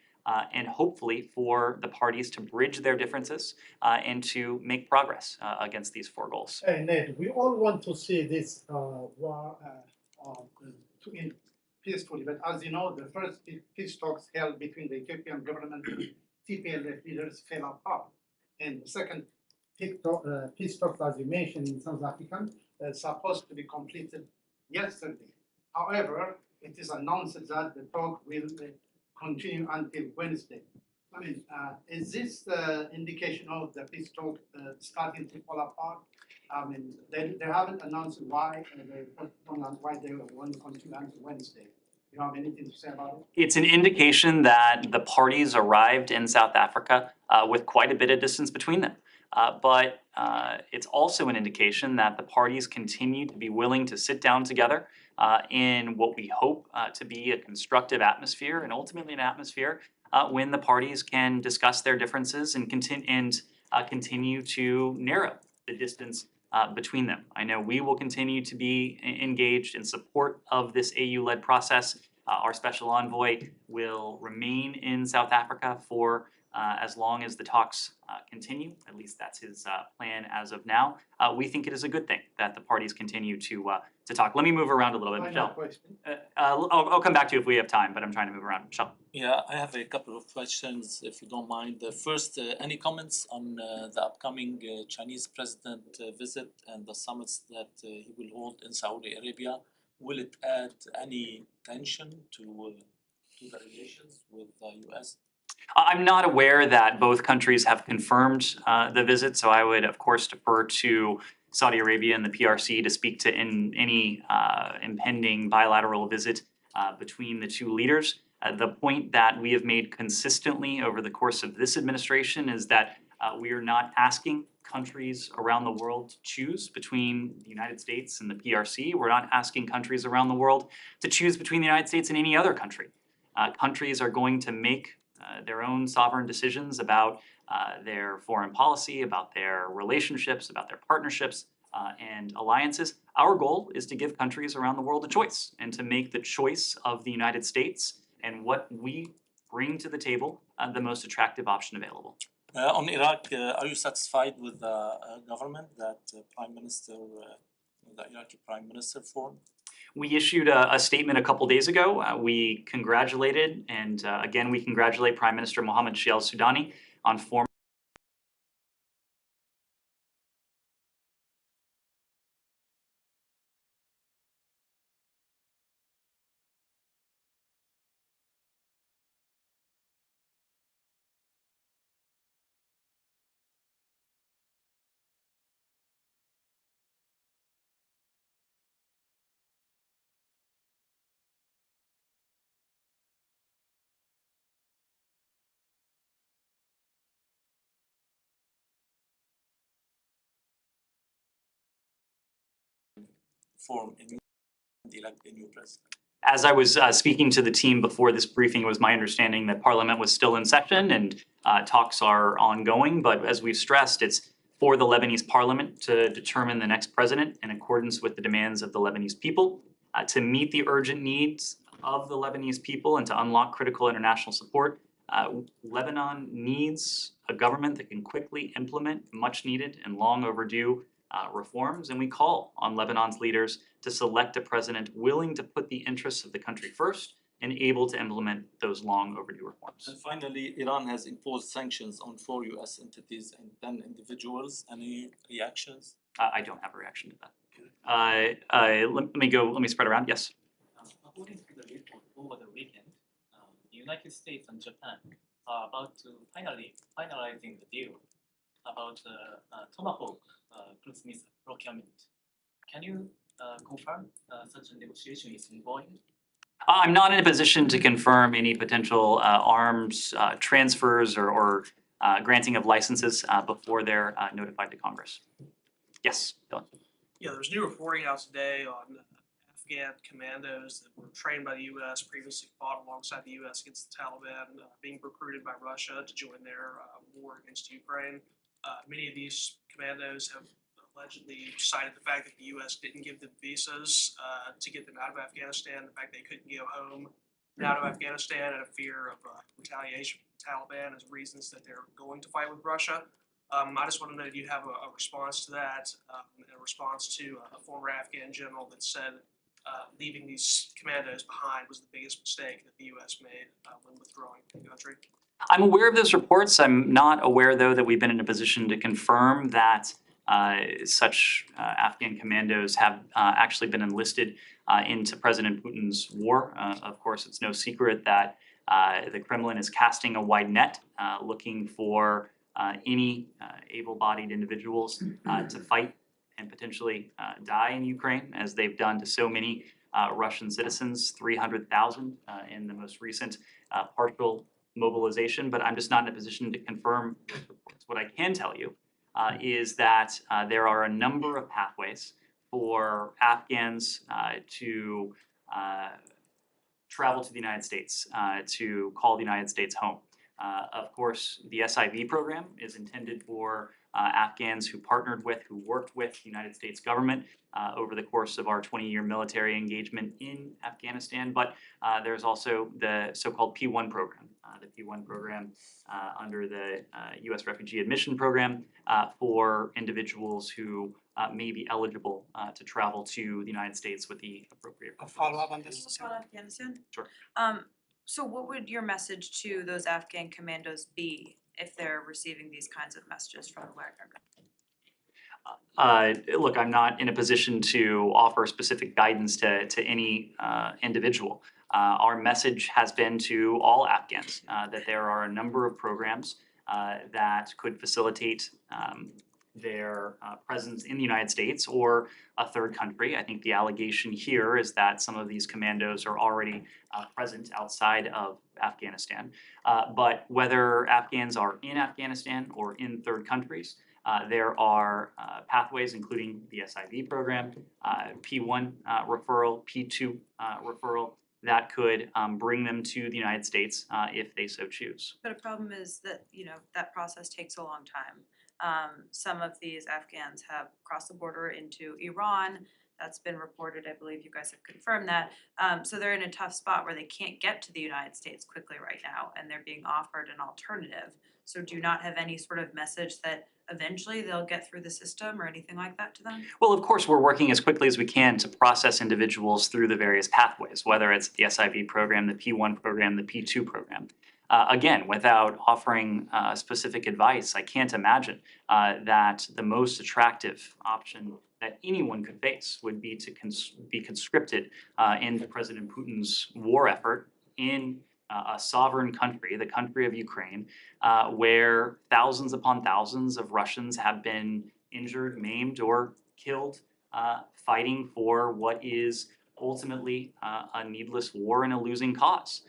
and hopefully for the parties to bridge their differences and to make progress against these four goals. Hey, Ned, we all want to see this war to end peacefully, but as you know, the first peace talks held between the Ethiopian government and TPLF leaders fell apart. And the second peace talks, as you mentioned, in South Africa, supposed to be completed yesterday. However, it is announced that the talk will continue until Wednesday. I mean, is this the indication of the peace talk starting to fall apart? I mean, they haven't announced why they want to continue until Wednesday. You have anything to say about it? It's an indication that the parties arrived in South Africa with quite a bit of distance between them. But it's also an indication that the parties continue to be willing to sit down together in what we hope to be a constructive atmosphere, and ultimately an atmosphere when the parties can discuss their differences and continue to narrow the distance between them. I know we will continue to be engaged in support of this AU-led process. Our special envoy will remain in South Africa for as long as the talks continue. At least that's his plan as of now. We think it is a good thing that the parties continue to talk. Let me move around a little bit, Michelle. I'll come back to you if we have time, but I'm trying to move around. Michelle. Yeah, I have a couple of questions, if you don't mind. The first, any comments on the upcoming Chinese president visit and the summits that he will hold in Saudi Arabia? Will it add any tension to the relations with the U.S.? I'm not aware that both countries have confirmed the visit, so I would, of course, defer to Saudi Arabia and the PRC to speak to any impending bilateral visit between the two leaders. The point that we have made consistently over the course of this administration is that we are not asking countries around the world to choose between the United States and the PRC. We're not asking countries around the world to choose between the United States and any other country. Countries are going to make their own sovereign decisions about their foreign policy, about their relationships, about their partnerships and alliances. Our goal is to give countries around the world a choice and to make the choice of the United States and what we bring to the table the most attractive option available. On Iraq, are you satisfied with the government that the Iraqi Prime Minister formed? We issued a statement a couple days ago. We congratulated, and again, we congratulate Prime Minister Mohammed Shia al-Sudani on forming Form in elect a new president. As I was speaking to the team before this briefing, it was my understanding that Parliament was still in session and talks are ongoing. But as we've stressed, it's for the Lebanese Parliament to determine the next president in accordance with the demands of the Lebanese people, to meet the urgent needs of the Lebanese people and to unlock critical international support. Lebanon needs a government that can quickly implement much needed and long overdue reforms, and we call on Lebanon's leaders to select a president willing to put the interests of the country first and able to implement those long overdue reforms. And finally, Iran has imposed sanctions on 4 US entities and 10 individuals. Any reactions? I don't have a reaction to that. Let me spread around. Yes. According to the report over the weekend, the United States and Japan are about to finalizing the deal about the Tomahawk cruise missile procurement. Can you confirm such a negotiation is ongoing? I'm not in a position to confirm any potential arms transfers or granting of licenses before they're notified to Congress. Yes, Dylan. Yeah, there's new reporting out today on Afghan commandos that were trained by the U.S., previously fought alongside the U.S. against the Taliban, being recruited by Russia to join their war against Ukraine. Many of these commandos have allegedly cited the fact that the U.S. didn't give them visas to get them out of Afghanistan, the fact they couldn't go home out of Afghanistan out of fear of retaliation from the Taliban as reasons that they're going to fight with Russia. I just want to know if you have a response to that, a response to a former Afghan general that said leaving these commandos behind was the biggest mistake that the U.S. made when withdrawing from the country. I'm aware of those reports. I'm not aware, though, that we've been in a position to confirm that such Afghan commandos have actually been enlisted into President Putin's war. Of course, it's no secret that the Kremlin is casting a wide net, looking for any able-bodied individuals to fight and potentially die in Ukraine, as they've done to so many Russian citizens, 300,000 in the most recent partial mobilization. But I'm just not in a position to confirm those reports. What I can tell you is that there are a number of pathways for Afghans to travel to the United States, to call the United States home. Of course, the SIV program is intended for Afghans who worked with the United States government over the course of our 20-year military engagement in Afghanistan. But there's also the so-called P1 program, the P1 program under the U.S. Refugee Admission Program for individuals who may be eligible to travel to the United States with the appropriate A follow-up on this? About Afghanistan? Sure. So what would your message to those Afghan commandos be if they're receiving these kinds of messages from the American government? Look, I'm not in a position to offer specific guidance to any individual. Our message has been to all Afghans that there are a number of programs that could facilitate their presence in the United States or a third country. I think the allegation here is that some of these commandos are already present outside of Afghanistan. But whether Afghans are in Afghanistan or in third countries, there are pathways, including the SIV program, P1 referral, P2 referral, that could bring them to the United States if they so choose. But a problem is that, that process takes a long time. Some of these Afghans have crossed the border into Iran. That's been reported. I believe you guys have confirmed that. So they're in a tough spot where they can't get to the United States quickly right now, and they're being offered an alternative. So do you not have any sort of message that eventually they'll get through the system or anything like that to them? Well, of course, we're working as quickly as we can to process individuals through the various pathways, whether it's the SIV program, the P1 program, the P2 program. Again, without offering specific advice, I can't imagine that the most attractive option that anyone could face would be to be conscripted into President Putin's war effort in a sovereign country, the country of Ukraine, where thousands upon thousands of Russians have been injured, maimed, or killed fighting for what is ultimately a needless war and a losing cause.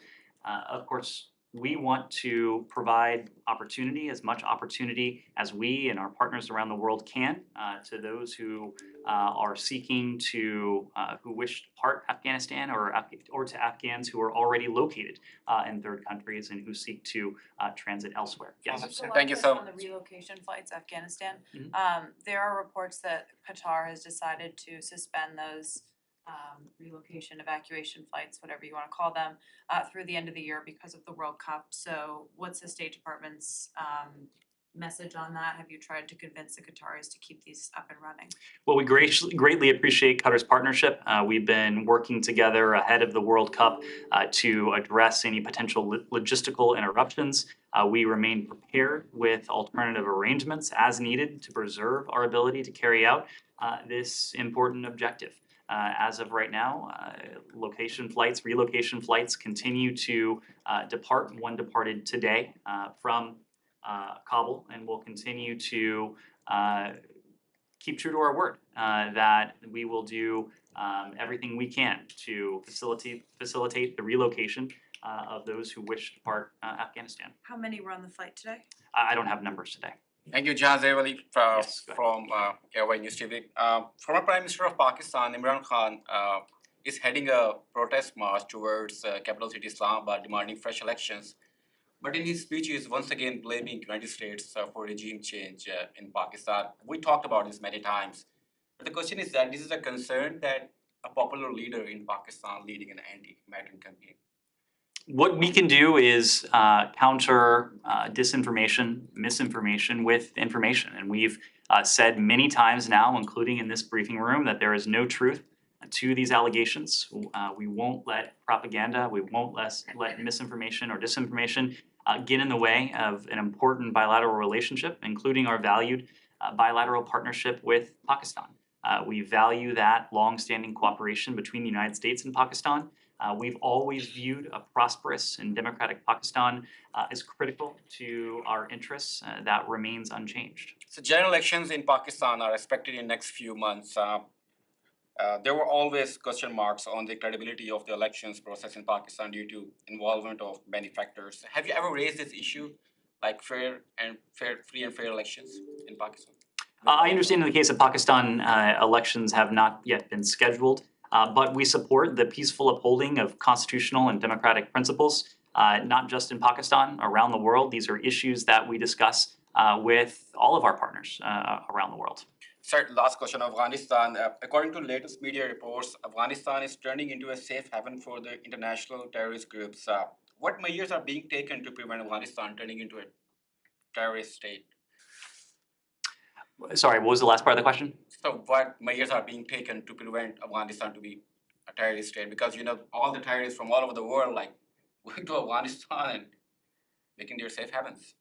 Of course, we want to provide opportunity, as much opportunity as we and our partners around the world can, to those who are seeking to, who wish to depart Afghanistan, or to Afghans who are already located in third countries and who seek to transit elsewhere. Yes. So Thank you last so question on the relocation flights, Afghanistan. Mhm. There are reports that Qatar has decided to suspend those relocation, evacuation flights, whatever you wanna call them, through the end of the year because of the World Cup. So what's the State Department's message on that? Have you tried to convince the Qataris to keep these up and running? Well, we greatly appreciate Qatar's partnership. We've been working together ahead of the World Cup to address any potential logistical interruptions. We remain prepared with alternative arrangements as needed to preserve our ability to carry out this important objective. As of right now, relocation flights continue to depart. One departed today from Kabul, and will continue to keep true to our word that we will do everything we can to facilitate the relocation of those who wish to depart Afghanistan. How many were on the flight today? I don't have numbers today. Thank you, Jan Zewali, Yes, go ahead. from Airway News TV. Former Prime Minister of Pakistan, Imran Khan, is heading a protest march towards capital city Islamabad, demanding fresh elections. But in his speech, he is once again blaming United States for regime change in Pakistan. We talked about this many times. But the question is that this is a concern that a popular leader in Pakistan leading an anti-American campaign. What we can do is counter disinformation, misinformation with information. And we've said many times now, including in this briefing room, that there is no truth to these allegations. We won't let propaganda, we won't let misinformation or disinformation get in the way of an important bilateral relationship, including our valued bilateral partnership with Pakistan. We value that long-standing cooperation between the United States and Pakistan. We've always viewed a prosperous and democratic Pakistan as critical to our interests. That remains unchanged. So general elections in Pakistan are expected in next few months. There were always question marks on the credibility of the elections process in Pakistan due to involvement of many factors. Have you ever raised this issue, like free and fair elections in Pakistan? I understand in the case of Pakistan, elections have not yet been scheduled, but we support the peaceful upholding of constitutional and democratic principles, not just in Pakistan, around the world. These are issues that we discuss with all of our partners around the world. Sir, last question, Afghanistan. According to latest media reports, Afghanistan is turning into a safe haven for the international terrorist groups. What measures are being taken to prevent Afghanistan turning into a terrorist state? Sorry, what was the last part of the question? So what measures are being taken to prevent Afghanistan to be a terrorist state? Because, you know, all the terrorists from all over the world, like, going to Afghanistan and making their safe havens.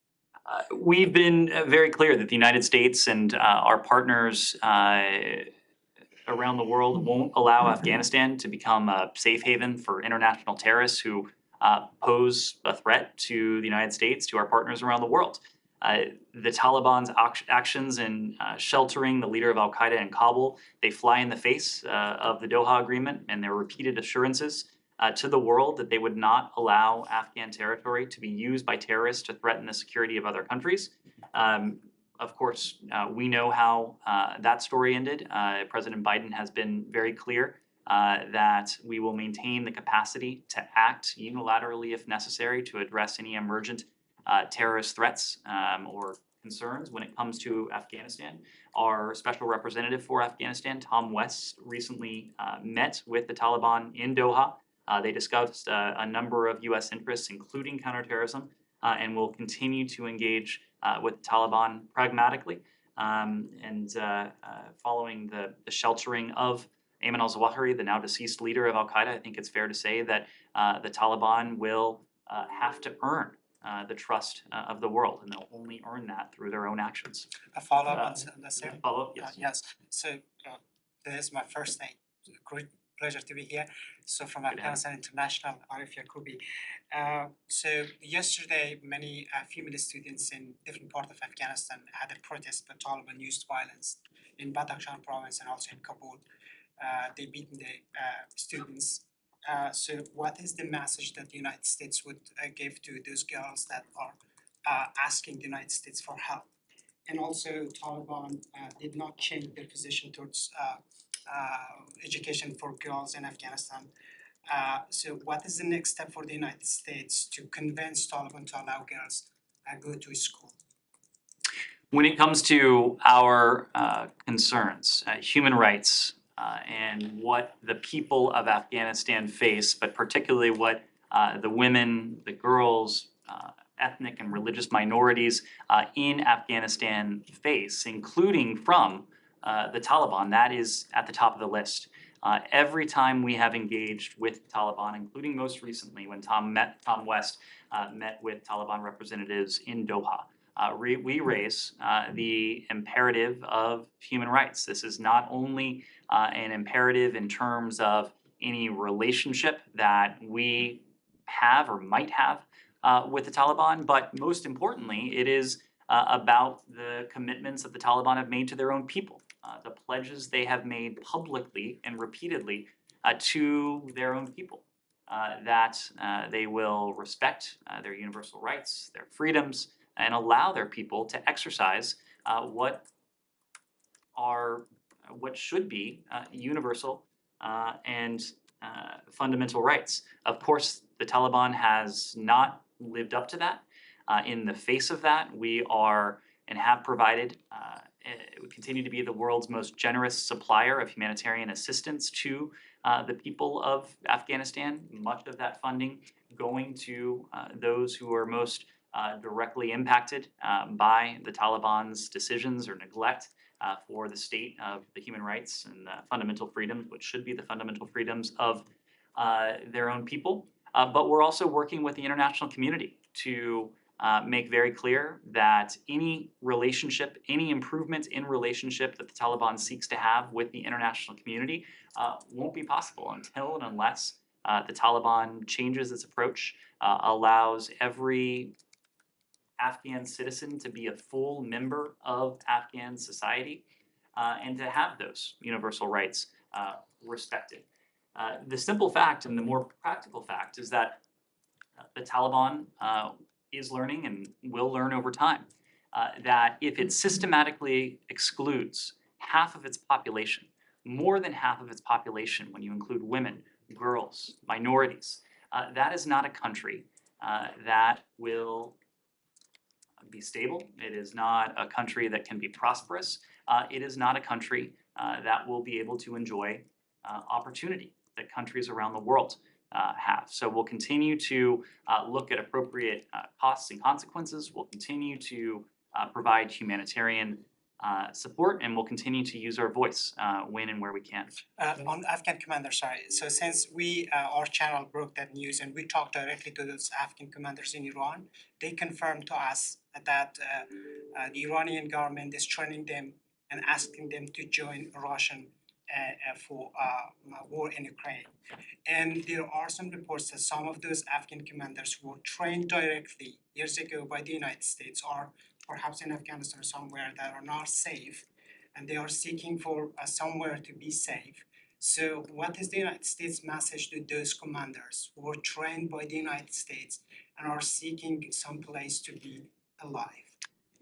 We've been very clear that the United States and our partners around the world won't allow Afghanistan to become a safe haven for international terrorists who pose a threat to the United States, to our partners around the world. The Taliban's actions in sheltering the leader of al-Qaeda in Kabul, they fly in the face of the Doha Agreement and their repeated assurances to the world that they would not allow Afghan territory to be used by terrorists to threaten the security of other countries. Of course, we know how that story ended. President Biden has been very clear that we will maintain the capacity to act unilaterally if necessary to address any emergent terrorist threats or concerns when it comes to Afghanistan. Our special representative for Afghanistan, Tom West, recently met with the Taliban in Doha. They discussed a number of U.S. interests, including counterterrorism, and will continue to engage with the Taliban pragmatically. Following the sheltering of Ayman al-Zawahiri, the now deceased leader of al-Qaeda, I think it's fair to say that the Taliban will have to earn the trust of the world, and they'll only earn that through their own actions. A follow-up on the same? Follow-up, yes. Yes. So this is my first day. Great pleasure to be here. So from Afghanistan International, Arif Yakubi. So yesterday, many female students in different parts of Afghanistan had a protest, but Taliban used violence in Badakhshan province and also in Kabul. They beaten the students So what is the message that the United States would give to those girls that are asking the United States for help? And also, Taliban did not change their position towards education for girls in Afghanistan. So what is the next step for the United States to convince Taliban to allow girls go to school? When it comes to our concerns, human rights, and what the people of Afghanistan face, but particularly what the women, the girls, ethnic and religious minorities in Afghanistan face, including from the Taliban, that is at the top of the list. Every time we have engaged with Taliban, including most recently when Tom West met with Taliban representatives in Doha, we raise the imperative of human rights. This is not only an imperative in terms of any relationship that we have or might have with the Taliban, but most importantly, it is about the commitments that the Taliban have made to their own people, the pledges they have made publicly and repeatedly to their own people, that they will respect their universal rights, their freedoms, and allow their people to exercise what should be universal and fundamental rights. Of course, the Taliban has not lived up to that. In the face of that, we are and have provided, we continue to be the world's most generous supplier of humanitarian assistance to the people of Afghanistan. Much of that funding going to those who are most directly impacted by the Taliban's decisions or neglect for the state of the human rights and fundamental freedoms, which should be the fundamental freedoms of their own people. But we're also working with the international community to make very clear that any relationship, any improvement in relationship that the Taliban seeks to have with the international community won't be possible until and unless the Taliban changes its approach, allows every Afghan citizen to be a full member of Afghan society, and to have those universal rights respected. The simple fact and the more practical fact is that the Taliban is learning and will learn over time that if it systematically excludes half of its population, more than half of its population when you include women, girls, minorities, that is not a country that will be stable. It is not a country that can be prosperous. It is not a country that will be able to enjoy opportunity that countries around the world have. So we'll continue to look at appropriate costs and consequences. We'll continue to provide humanitarian support, and we'll continue to use our voice when and where we can. On Afghan commander side, so since our channel broke that news and we talked directly to those Afghan commanders in Iran, they confirmed to us that the Iranian government is training them and asking them to join Russian for war in Ukraine. And there are some reports that some of those Afghan commanders who were trained directly years ago by the United States are perhaps in Afghanistan or somewhere that are not safe, and they are seeking for somewhere to be safe. So what is the United States message to those commanders who were trained by the United States and are seeking some place to be alive?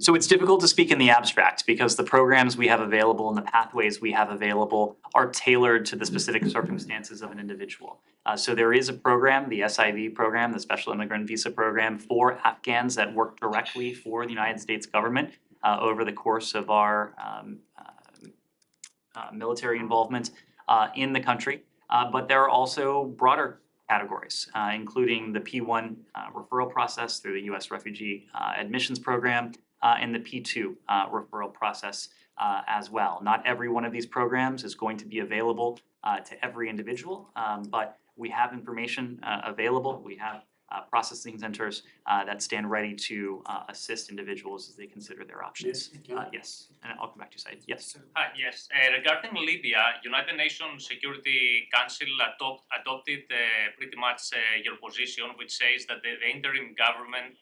So it's difficult to speak in the abstract because the programs we have available and the pathways we have available are tailored to the specific circumstances of an individual. So there is a program, the SIV program, the Special Immigrant Visa Program for Afghans that work directly for the United States government over the course of our military involvement in the country. But there are also broader categories, including the P1 referral process through the U.S. Refugee Admissions Program, and the P2 referral process as well. Not every one of these programs is going to be available to every individual, but we have information available. We have processing centers that stand ready to assist individuals as they consider their options. Yes, and I'll come back to you, Said. Yes. Hi, yes. Regarding Libya, United Nations Security Council adopted pretty much your position, which says that the interim government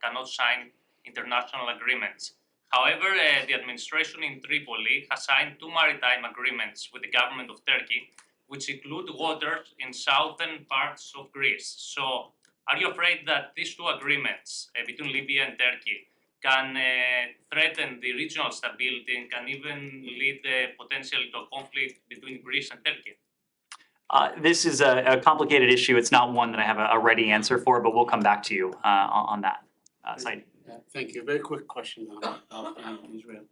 cannot sign international agreements. However, the administration in Tripoli has signed 2 maritime agreements with the government of Turkey which include waters in southern parts of Greece. So, are you afraid that these two agreements between Libya and Turkey can threaten the regional stability and can even lead potentially to a conflict between Greece and Turkey? This is a complicated issue. It's not one that I have a ready answer for, but we'll come back to you on that. Said. Thank you. Very quick question on Afghan and Israel.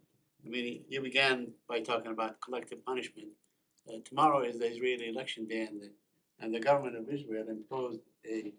I mean, you began by talking about collective punishment. Tomorrow is the Israeli election day, and the government of Israel imposed a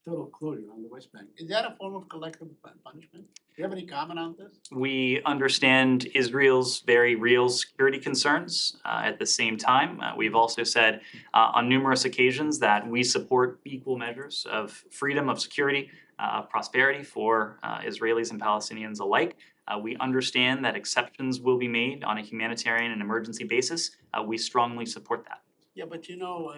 total closure on the West Bank. Is that a form of collective punishment? Do you have any comment on this? We understand Israel's very real security concerns. At the same time, we've also said on numerous occasions that we support equal measures of freedom, of security, of prosperity for Israelis and Palestinians alike. We understand that exceptions will be made on a humanitarian and emergency basis. We strongly support that. Yeah, but you know,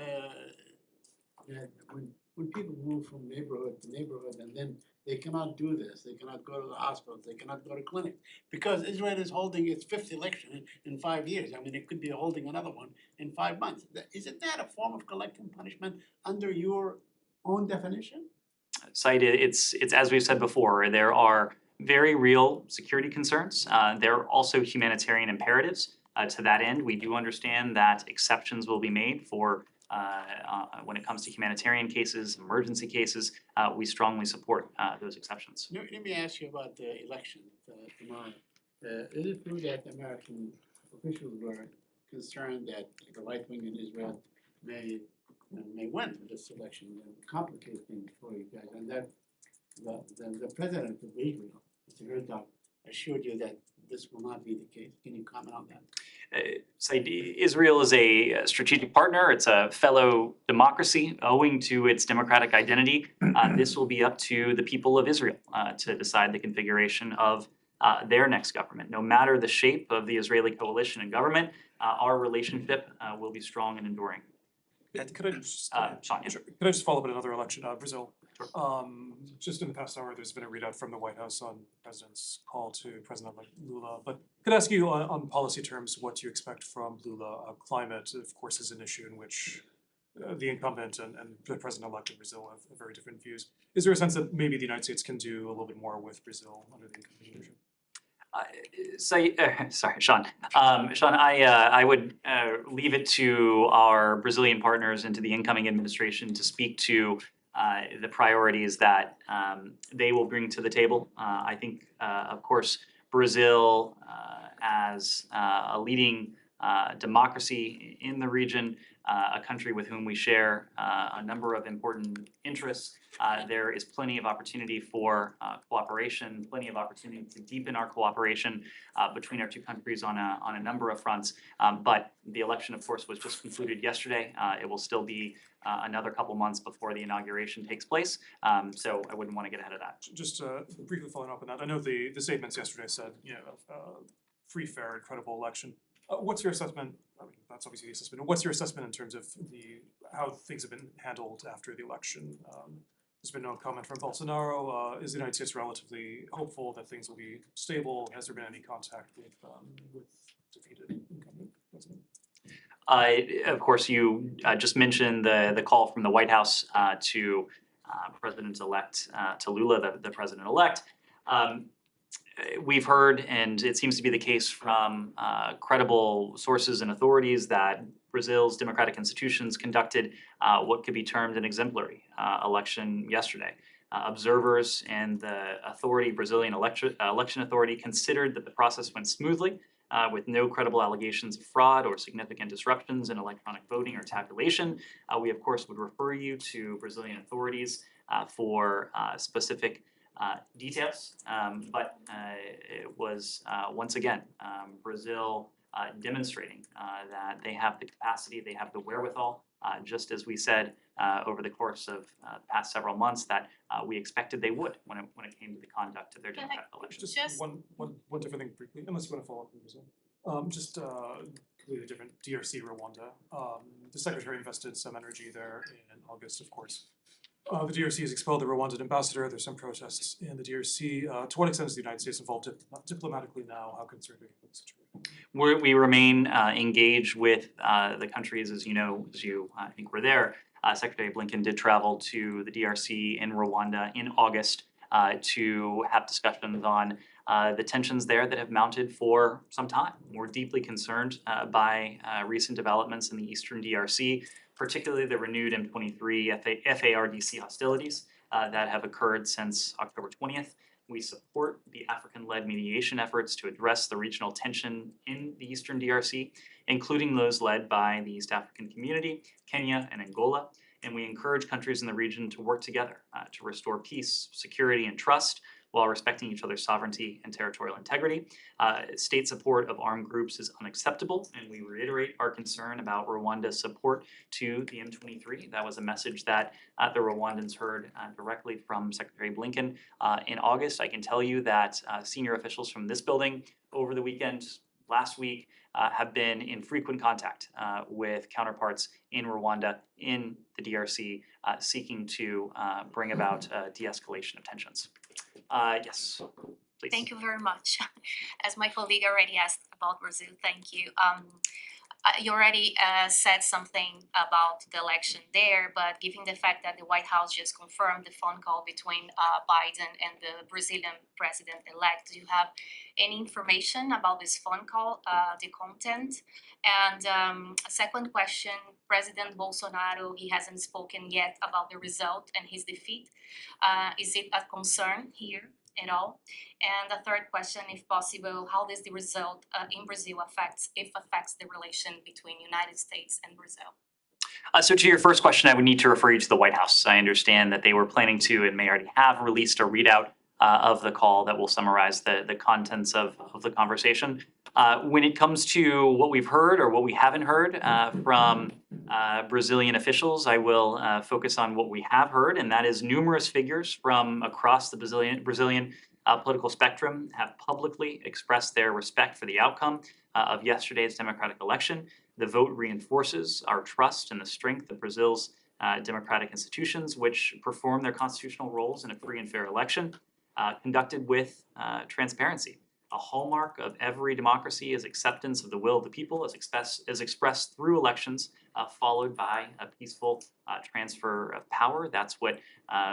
when people move from neighborhood to neighborhood and then they cannot do this, they cannot go to the hospitals, they cannot go to clinics, because Israel is holding its 5th election in 5 years. I mean, it could be holding another one in 5 months. Isn't that a form of collective punishment under your own definition? Said, it's as we've said before, there are very real security concerns. There are also humanitarian imperatives. To that end, we do understand that exceptions will be made for when it comes to humanitarian cases, emergency cases. We strongly support those exceptions. Let me ask you about the election tomorrow. Is it true that American officials were concerned that the right wing in Israel may win this election and complicate things for you guys, and that the president of Israel, Mr. Herzog, assured you that this will not be the case? Can you comment on that? Israel is a strategic partner. It's a fellow democracy owing to its democratic identity. This will be up to the people of Israel to decide the configuration of their next government. No matter the shape of the Israeli coalition and government, our relationship will be strong and enduring. Could I just, Sean, yeah. sure. Could I just follow up on another election, Brazil? Just in the past hour, there's been a readout from the White House on the president's call to President-elect Lula. But could I ask you on policy terms what you expect from Lula? Climate, of course, is an issue in which the incumbent and the president-elect of Brazil have very different views. Is there a sense that maybe the United States can do a little bit more with Brazil under the incumbent leadership? Sorry, Sean. Sean, I would leave it to our Brazilian partners and to the incoming administration to speak to the priorities that they will bring to the table. I think, of course, Brazil as a leading democracy in the region, a country with whom we share a number of important interests. There is plenty of opportunity for cooperation, plenty of opportunity to deepen our cooperation between our two countries on a number of fronts. But the election, of course, was just concluded yesterday. It will still be another couple months before the inauguration takes place. So I wouldn't want to get ahead of that. Just briefly following up on that, I know the statements yesterday said, free, fair, and credible election. What's your assessment? I mean, that's obviously the assessment. What's your assessment in terms of how things have been handled after the election? There's been no comment from Bolsonaro. Is the United States relatively hopeful that things will be stable? Has there been any contact with defeated incumbent president? Of course, you just mentioned the call from the White House to President-elect to Lula, the president-elect. We've heard, and it seems to be the case from credible sources and authorities, that Brazil's democratic institutions conducted what could be termed an exemplary election yesterday. Observers and the Brazilian election authority considered that the process went smoothly with no credible allegations of fraud or significant disruptions in electronic voting or tabulation. We, of course, would refer you to Brazilian authorities for specific details, but it was once again Brazil demonstrating that they have the capacity, they have the wherewithal, just as we said over the course of the past several months that we expected they would when it came to the conduct of their democratic elections. Just one different thing briefly, unless you want to follow up on Brazil. Just completely different, DRC, Rwanda. The Secretary invested some energy there in August, of course. The DRC has expelled the Rwandan ambassador. There's some protests in the DRC. To what extent is the United States involved diplomatically now? How concerned are you with the situation? We remain engaged with the countries, as you know, I think were there. Secretary Blinken did travel to the DRC and Rwanda in August to have discussions on the tensions there that have mounted for some time. We're deeply concerned by recent developments in the eastern DRC, particularly the renewed M23 FARDC hostilities that have occurred since October 20th. We support the African-led mediation efforts to address the regional tension in the eastern DRC, including those led by the East African Community, Kenya, and Angola. And we encourage countries in the region to work together to restore peace, security, and trust while respecting each other's sovereignty and territorial integrity. State support of armed groups is unacceptable, and we reiterate our concern about Rwanda's support to the M23. That was a message that the Rwandans heard directly from Secretary Blinken in August. I can tell you that senior officials from this building over the weekend, last week, have been in frequent contact with counterparts in Rwanda, in the DRC, seeking to bring about de-escalation of tensions. Yes, please. Thank you very much. As my colleague already asked about Brazil, thank you. You already said something about the election there, but given the fact that the White House just confirmed the phone call between Biden and the Brazilian president-elect, do you have any information about this phone call, the content? And a second question, President Bolsonaro, he hasn't spoken yet about the result and his defeat. Is it a concern here at all? And the third question, if possible, how does the result in Brazil affects the relation between United States and Brazil? So to your first question, I would need to refer you to the White House. I understand that they were planning to and may already have released a readout of the call that will summarize the contents of the conversation. When it comes to what we've heard or what we haven't heard from Brazilian officials, I will focus on what we have heard, and that is numerous figures from across the Brazilian political spectrum have publicly expressed their respect for the outcome of yesterday's democratic election. The vote reinforces our trust in the strength of Brazil's democratic institutions, which perform their constitutional roles in a free and fair election, conducted with transparency. A hallmark of every democracy is acceptance of the will of the people as expressed through elections, followed by a peaceful transfer of power. That's what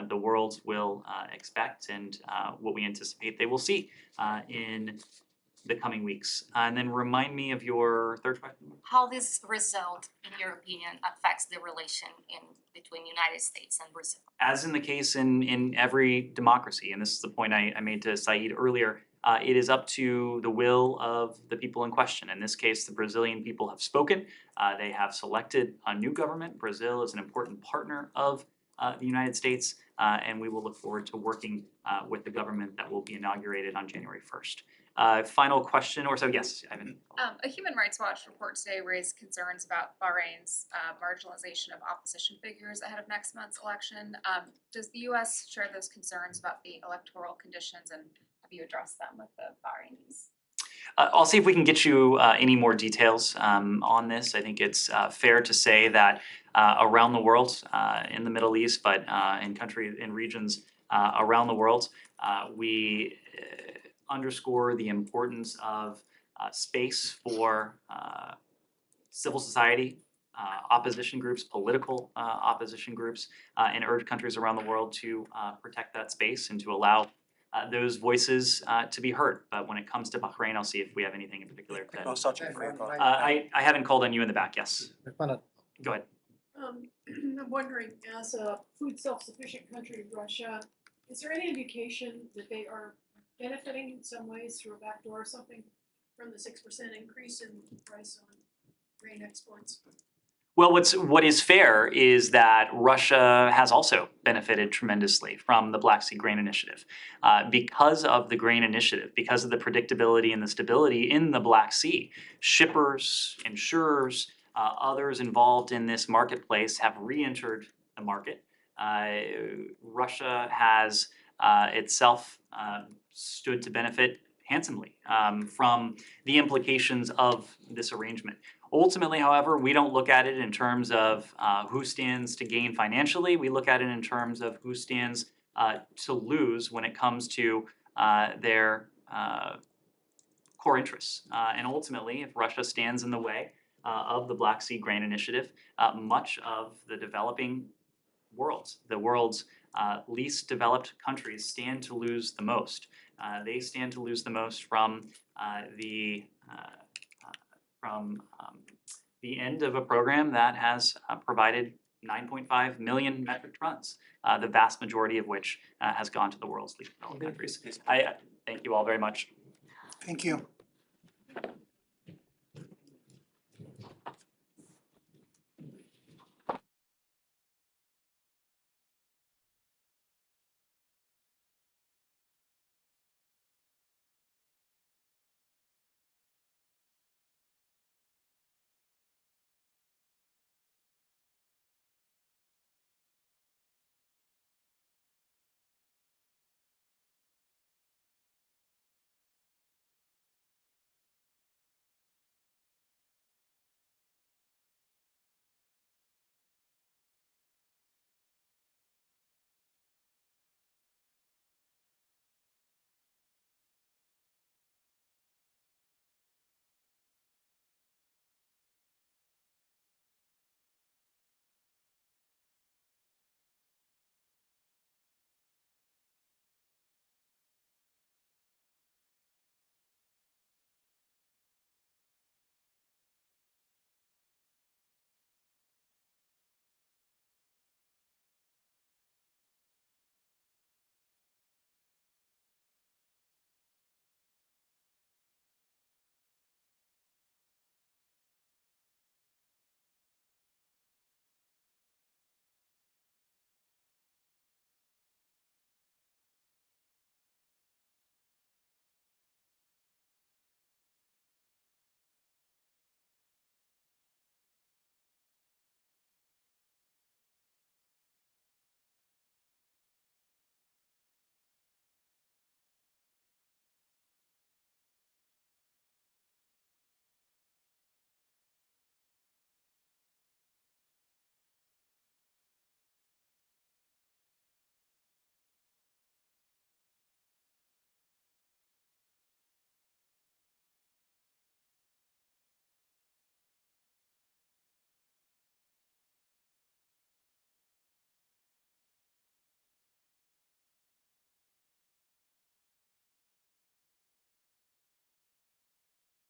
the world will expect and what we anticipate they will see in the coming weeks. And then remind me of your third question. How this result, in your opinion, affects the relation between United States and Brazil? As in the case in every democracy, and this is the point I made to Saeed earlier, it is up to the will of the people in question. In this case, the Brazilian people have spoken. They have selected a new government. Brazil is an important partner of the United States, and we will look forward to working with the government that will be inaugurated on January 1st. Final question, or so, yes, Ivan. A Human Rights Watch report today raised concerns about Bahrain's marginalization of opposition figures ahead of next month's election. Does the U.S. share those concerns about the electoral conditions, and have you addressed them with the Bahrainis? I'll see if we can get you any more details on this. I think it's fair to say that around the world, in the Middle East, but in regions around the world, we underscore the importance of space for civil society, opposition groups, political opposition groups, and urge countries around the world to protect that space and to allow those voices to be heard. But when it comes to Bahrain, I'll see if we have anything in particular. I haven't called on you in the back, yes. Go ahead. I'm wondering, as a food self-sufficient country, Russia, is there any indication that they are benefiting in some ways through a backdoor or something from the 6% increase in price on grain exports? Well, what is fair is that Russia has also benefited tremendously from the Black Sea Grain Initiative. Because of the grain initiative, because of the predictability and the stability in the Black Sea, shippers, insurers, others involved in this marketplace have re-entered the market. Russia has itself stood to benefit handsomely from the implications of this arrangement. Ultimately, however, we don't look at it in terms of who stands to gain financially. We look at it in terms of who stands to lose when it comes to their core interests. And ultimately, if Russia stands in the way of the Black Sea Grain Initiative, much of the developing world, the world's least developed countries, stand to lose the most. They stand to lose the most from the end of a program that has provided 9.5 million metric tons, the vast majority of which has gone to the world's least developed countries. I thank you all very much. Thank you.